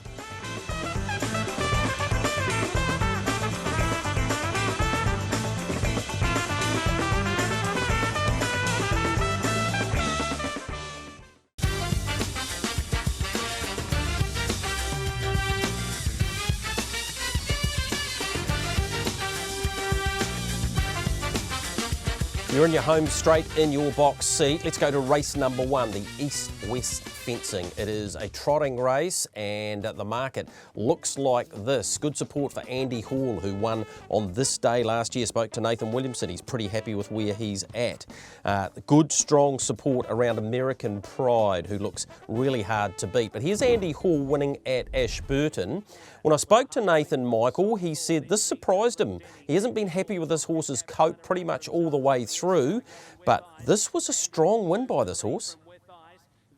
You're in your home straight in your box seat. Let's go to race number 1, the East-West Fencing. It is a trotting race, and the market looks like this. Good support for Andy Hall, who won on this day last year. Spoke to Nathan Williamson. He's pretty happy with where he's at. Good, strong support around American Pride, who looks really hard to beat. But here's Andy Hall winning at Ashburton. When I spoke to Nathan, Michael, he said this surprised him. He hasn't been happy with this horse's coat pretty much all the way through, but this was a strong win by this horse.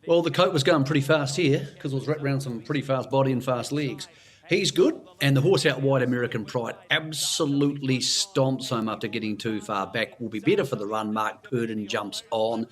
Well, the coat was going pretty fast here because it was wrapped around some pretty fast body and fast legs. He's good, and the horse out wide, American Pride, absolutely stomps home after getting too far back. Will be better for the run. Mark Purdon jumps on.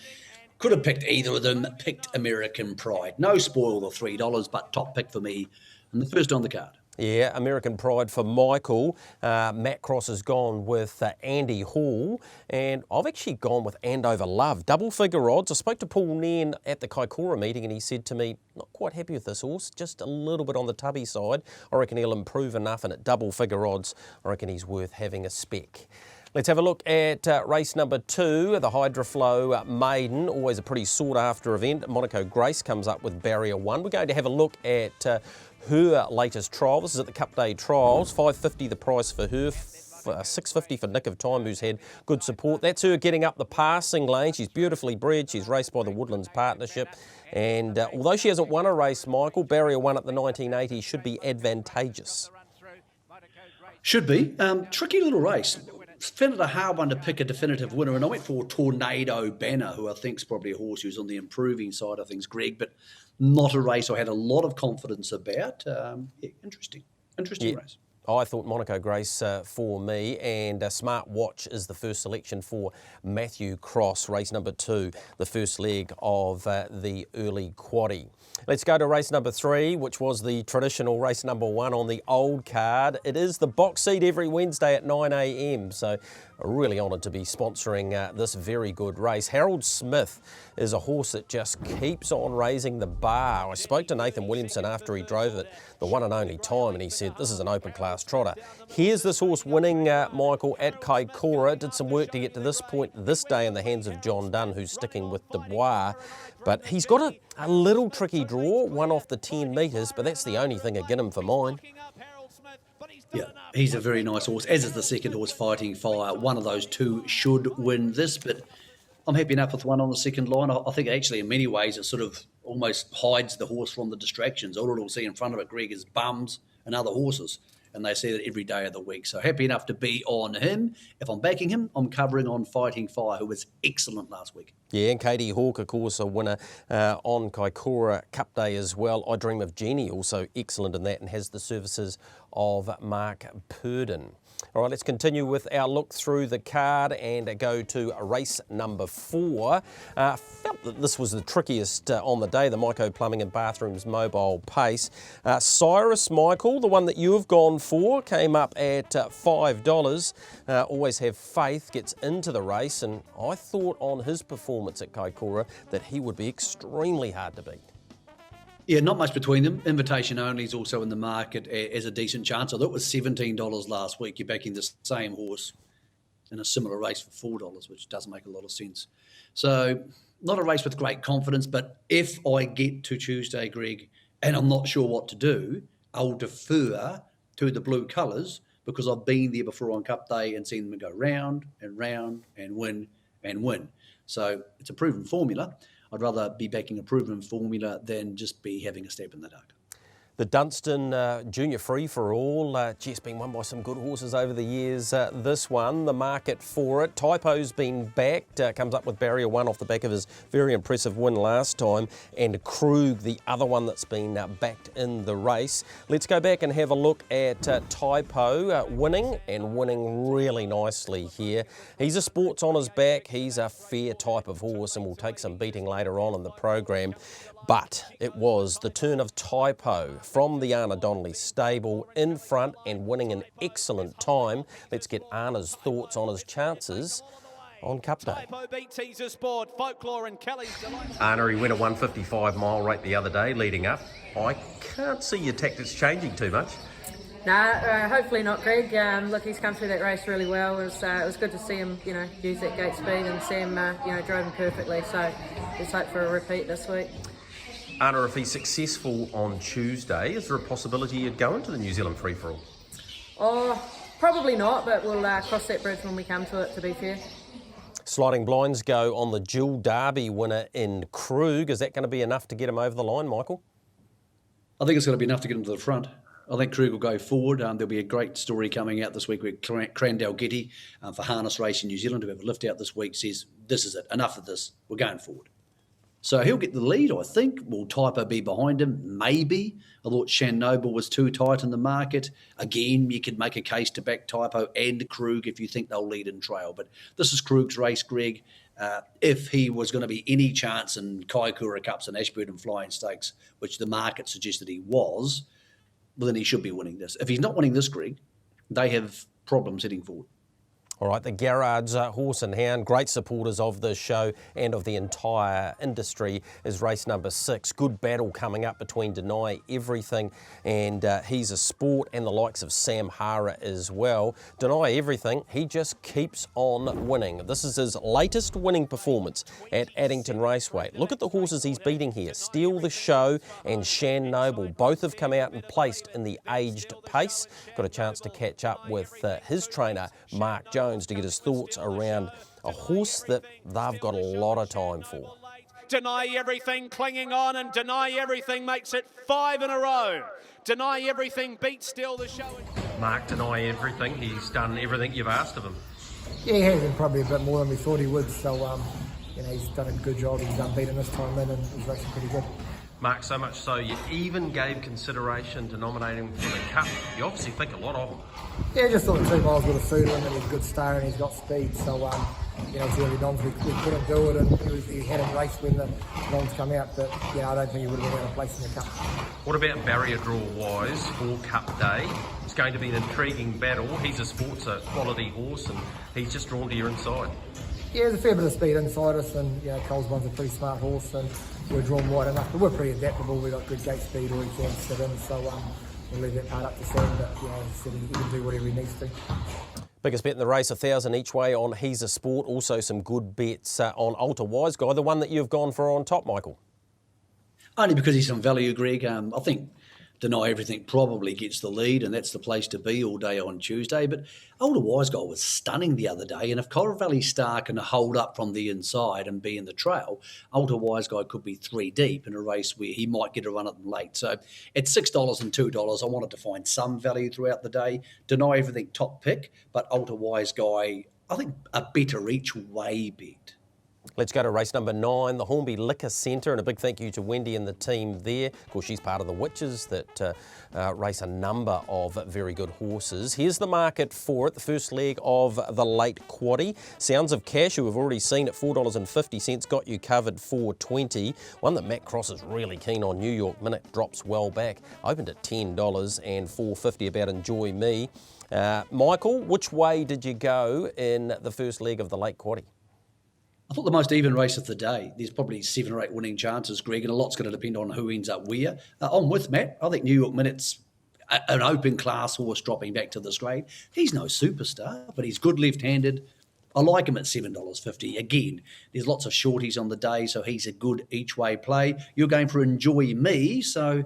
Could have picked either of them, picked American Pride. No spoil the $3, but top pick for me and the first on the card. Yeah, American Pride for Michael. Matt Cross has gone with Andy Hall, and I've actually gone with Andover Love. Double figure odds. I spoke to Paul Nairn at the Kaikoura meeting, and he said to me, not quite happy with this horse, just a little bit on the tubby side. I reckon he'll improve enough, and at double figure odds, I reckon he's worth having a spec. Let's have a look at race number 2, the Hydroflow Maiden, always a pretty sought-after event. Monaco Grace comes up with Barrier 1. We're going to have a look at her latest trial. This is at the Cup Day Trials, $5.50 the price for her, $6.50 for Nick of Time, who's had good support. That's her getting up the passing lane. She's beautifully bred. She's raced by the Woodlands Partnership. And although she hasn't won a race, Michael, Barrier 1 at the 1980 should be advantageous. Should be. Tricky little race. Found it a hard one to pick a definitive winner, and I went for Tornado Banner, who I think is probably a horse who's on the improving side of things, Greg, but not a race I had a lot of confidence about. Interesting race. I thought Monaco Grace for me, and Smart Watch is the first selection for Matthew Cross, race number 2, the first leg of the early quaddie. Let's go to race number 3, which was the traditional race number 1 on the old card. It is the box seat every Wednesday at 9 a.m, so really honoured to be sponsoring this very good race. Harold Smith is a horse that just keeps on raising the bar. I spoke to Nathan Williamson after he drove it the one and only time, and he said this is an open class trotter. Here's this horse winning, Michael, at Kaikoura. Did some work to get to this point this day in the hands of John Dunn, who's sticking with Dubois. But he's got a little tricky draw, one off the 10 metres, but that's the only thing against him for mine. Yeah, he's a very nice horse, as is the second horse, Fighting Fire. One of those two should win this, but I'm happy enough with one on the second line. I think actually in many ways it sort of almost hides the horse from the distractions. All it'll see in front of it, Greg, is bums and other horses, and they see that every day of the week. So happy enough to be on him. If I'm backing him, I'm covering on Fighting Fire, who was excellent last week. Yeah, and Katie Hawke, of course, a winner on Kaikoura Cup Day as well. I Dream of Jeannie, also excellent in that, and has the services of Mark Purdon. All right, let's continue with our look through the card and go to race number 4. Felt that this was the trickiest on the day, the Myco Plumbing and Bathrooms Mobile Pace. Cyrus Michael, the one that you have gone for, came up at $5. Always Have Faith gets into the race, and I thought on his performance at Kaikoura that he would be extremely hard to beat. Yeah, not much between them. Invitation Only is also in the market as a decent chance. I thought it was $17 last week. You're backing the same horse in a similar race for $4, which doesn't make a lot of sense. So not a race with great confidence, but if I get to Tuesday, Greg, and I'm not sure what to do, I'll defer to the blue colours because I've been there before on Cup Day and seen them go round and round and win and win. So it's a proven formula. I'd rather be backing a proven formula than just be having a step in the dark. The Dunstan Junior Free for All, it's been won by some good horses over the years. This one, the market for it. Typo's been backed, comes up with Barrier 1 off the back of his very impressive win last time. And Krug, the other one that's been backed in the race. Let's go back and have a look at Typo winning really nicely here. He's a sports on his back. He's a fair type of horse and will take some beating later on in the program. But it was the turn of Typo from the Anna Donnelly stable in front and winning an excellent time. Let's get Anna's thoughts on his chances on Cup Day. Anna, he went a 155 mile rate the other day leading up. I can't see your tactics changing too much. Nah, hopefully not, Greg. Look, he's come through that race really well. It was good to see him, use that gate speed, and Sam, drove him perfectly. So let's hope for a repeat this week. Anna, if he's successful on Tuesday, is there a possibility you'd go into the New Zealand Free-for-All? Oh, probably not, but we'll cross that bridge when we come to it, to be fair. Sliding blinds go on the Dual Derby winner in Krug. Is that going to be enough to get him over the line, Michael? I think it's going to be enough to get him to the front. I think Krug will go forward. There'll be a great story coming out this week with Crandell Getty for Harness Racing New Zealand, who have a lift out this week, says, this is it, enough of this, we're going forward. So he'll get the lead, I think. Will Typo be behind him? Maybe. I thought Shan Noble was too tight in the market. Again, you could make a case to back Typo and Krug if you think they'll lead in trail. But this is Krug's race, Greg. If he was going to be any chance in Kaikoura Cups and Ashburton Flying Stakes, which the market suggested he was, well, then he should be winning this. If he's not winning this, Greg, they have problems heading forward. All right, the Garrard's Horse and Hound, great supporters of this show and of the entire industry, is race number 6. Good battle coming up between Deny Everything and He's a Sport, and the likes of Sam Hara as well. Deny Everything, he just keeps on winning. This is his latest winning performance at Addington Raceway. Look at the horses he's beating here. Steal the Show and Shan Noble. Both have come out and placed in the aged pace. Got a chance to catch up with his trainer, Mark Jones, to get his thoughts around a horse that they've got a lot of time for. Deny Everything clinging on, and Deny Everything makes it 5 in a row. Deny Everything beats Steal the Show. Mark, Deny Everything, he's done everything you've asked of him. Yeah, he has, and probably a bit more than we thought he would. So, he's done a good job. He's unbeaten this time in, and he's racing pretty good. Mark, so much so you even gave consideration to nominating him for the Cup. You obviously think a lot of him. Yeah, just thought the 2 miles would have suited him, and he's a good star and he's got speed. So, it's early noms, we couldn't do it, and he had him race when the noms come out, but I don't think he would have been able to place in the Cup. What about barrier draw wise for Cup Day? It's going to be an intriguing battle. He's a Sport's a quality horse, and he's just drawn to your inside. Yeah, there's a fair bit of speed inside us, and Cole's one's a pretty smart horse, and we're drawn wide enough, but we're pretty adaptable. We've got good gate speed where he can sit in, so we'll leave that part up to Sam, but he can do whatever he needs to. Biggest bet in the race, 1,000 each way on He's a Sport. Also some good bets on Alta Wise Guy, the one that you've gone for on top, Michael. Only because he's some value, Greg. I think Deny Everything probably gets the lead, and that's the place to be all day on Tuesday. But Older Wise Guy was stunning the other day, and if Coral Star can hold up from the inside and be in the trail, Older Wise Guy could be 3 deep in a race where he might get a run at them late. So at $6 and $2, I wanted to find some value throughout the day. Deny Everything top pick, but Older Wise Guy, I think a better each way bet. Let's go to race number 9, the Hornby Liquor Centre, and a big thank you to Wendy and the team there. Of course, she's part of the Witches that race a number of very good horses. Here's the market for it, the first leg of the late quaddie. Sounds of Cash, who we've already seen at $4.50, got you covered for $20. One that Matt Cross is really keen on, New York Minute, drops well back. Opened at $10 and $4.50 about Enjoy Me. Michael, which way did you go in the first leg of the late quaddie? I thought the most even race of the day. There's probably 7 or 8 winning chances, Greg, and a lot's going to depend on who ends up where. I'm with Matt. I think New York Minute's an open class horse dropping back to the straight. He's no superstar, but he's good left-handed. I like him at $7.50. Again, there's lots of shorties on the day, so he's a good each-way play. You're going for Enjoy Me, so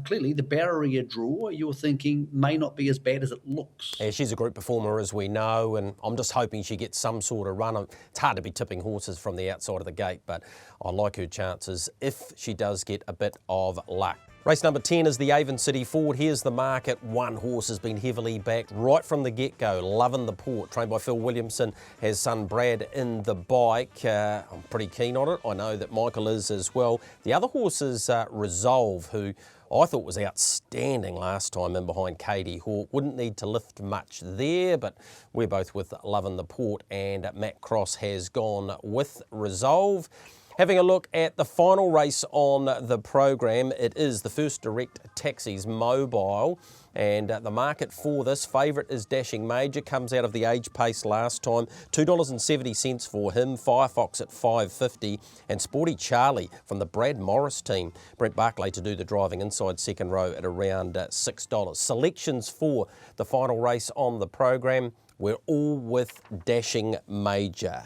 clearly the barrier draw, you're thinking, may not be as bad as it looks. Yeah, she's a group performer, as we know, and I'm just hoping she gets some sort of run. It's hard to be tipping horses from the outside of the gate, but I like her chances if she does get a bit of luck. Race number 10 is the Avon City Forward. Here's the market. One horse has been heavily backed right from the get-go. Loving the Port, trained by Phil Williamson, has son Brad in the bike. I'm pretty keen on it. I know that Michael is as well. The other horse is Resolve, who I thought was outstanding last time in behind Katie Hawke. Wouldn't need to lift much there, but we're both with Lovin' the Port, and Matt Cross has gone with Resolve. Having a look at the final race on the program, it is the First Direct Taxis Mobile, and the market for this favourite is Dashing Major, comes out of the age pace last time, $2.70 for him, Firefox at $5.50, and Sporty Charlie from the Brad Morris team, Brent Barclay to do the driving inside second row at around $6. Selections for the final race on the program, we're all with Dashing Major.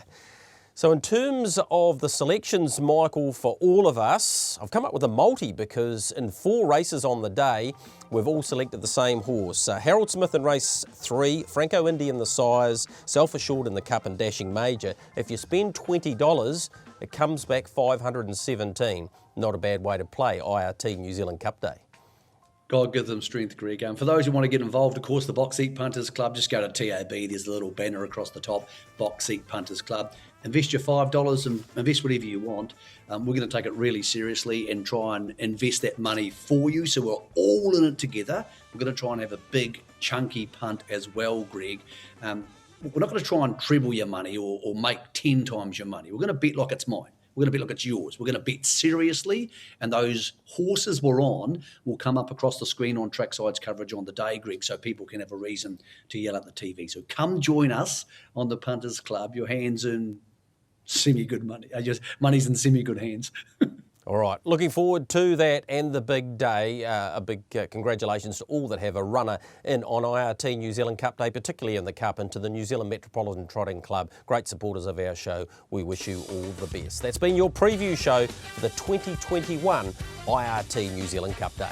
So in terms of the selections, Michael, for all of us, I've come up with a multi because in 4 races on the day, we've all selected the same horse. Harold Smith in race 3, Franco Indy in the Sires, Self Assured in the Cup and Dashing Major. If you spend $20, it comes back $517. Not a bad way to play IRT New Zealand Cup Day. God give them strength, Greg. For those who want to get involved, of course, the Box Seat Punters Club, just go to TAB. There's a little banner across the top, Box Seat Punters Club. Invest your $5 and invest whatever you want. We're going to take it really seriously and try and invest that money for you. So we're all in it together. We're going to try and have a big, chunky punt as well, Greg. We're not going to try and treble your money or make 10 times your money. We're going to bet like it's mine. We're going to bet like it's yours. We're going to bet seriously, and those horses we're on will come up across the screen on Trackside's coverage on the day, Greg, so people can have a reason to yell at the TV. So come join us on the Punters Club. Your hands in semi-good money. Money's in semi-good hands. All right, looking forward to that and the big day. A big congratulations to all that have a runner in on IRT New Zealand Cup Day, particularly in the Cup, and to the New Zealand Metropolitan Trotting Club. Great supporters of our show. We wish you all the best. That's been your preview show for the 2021 IRT New Zealand Cup Day.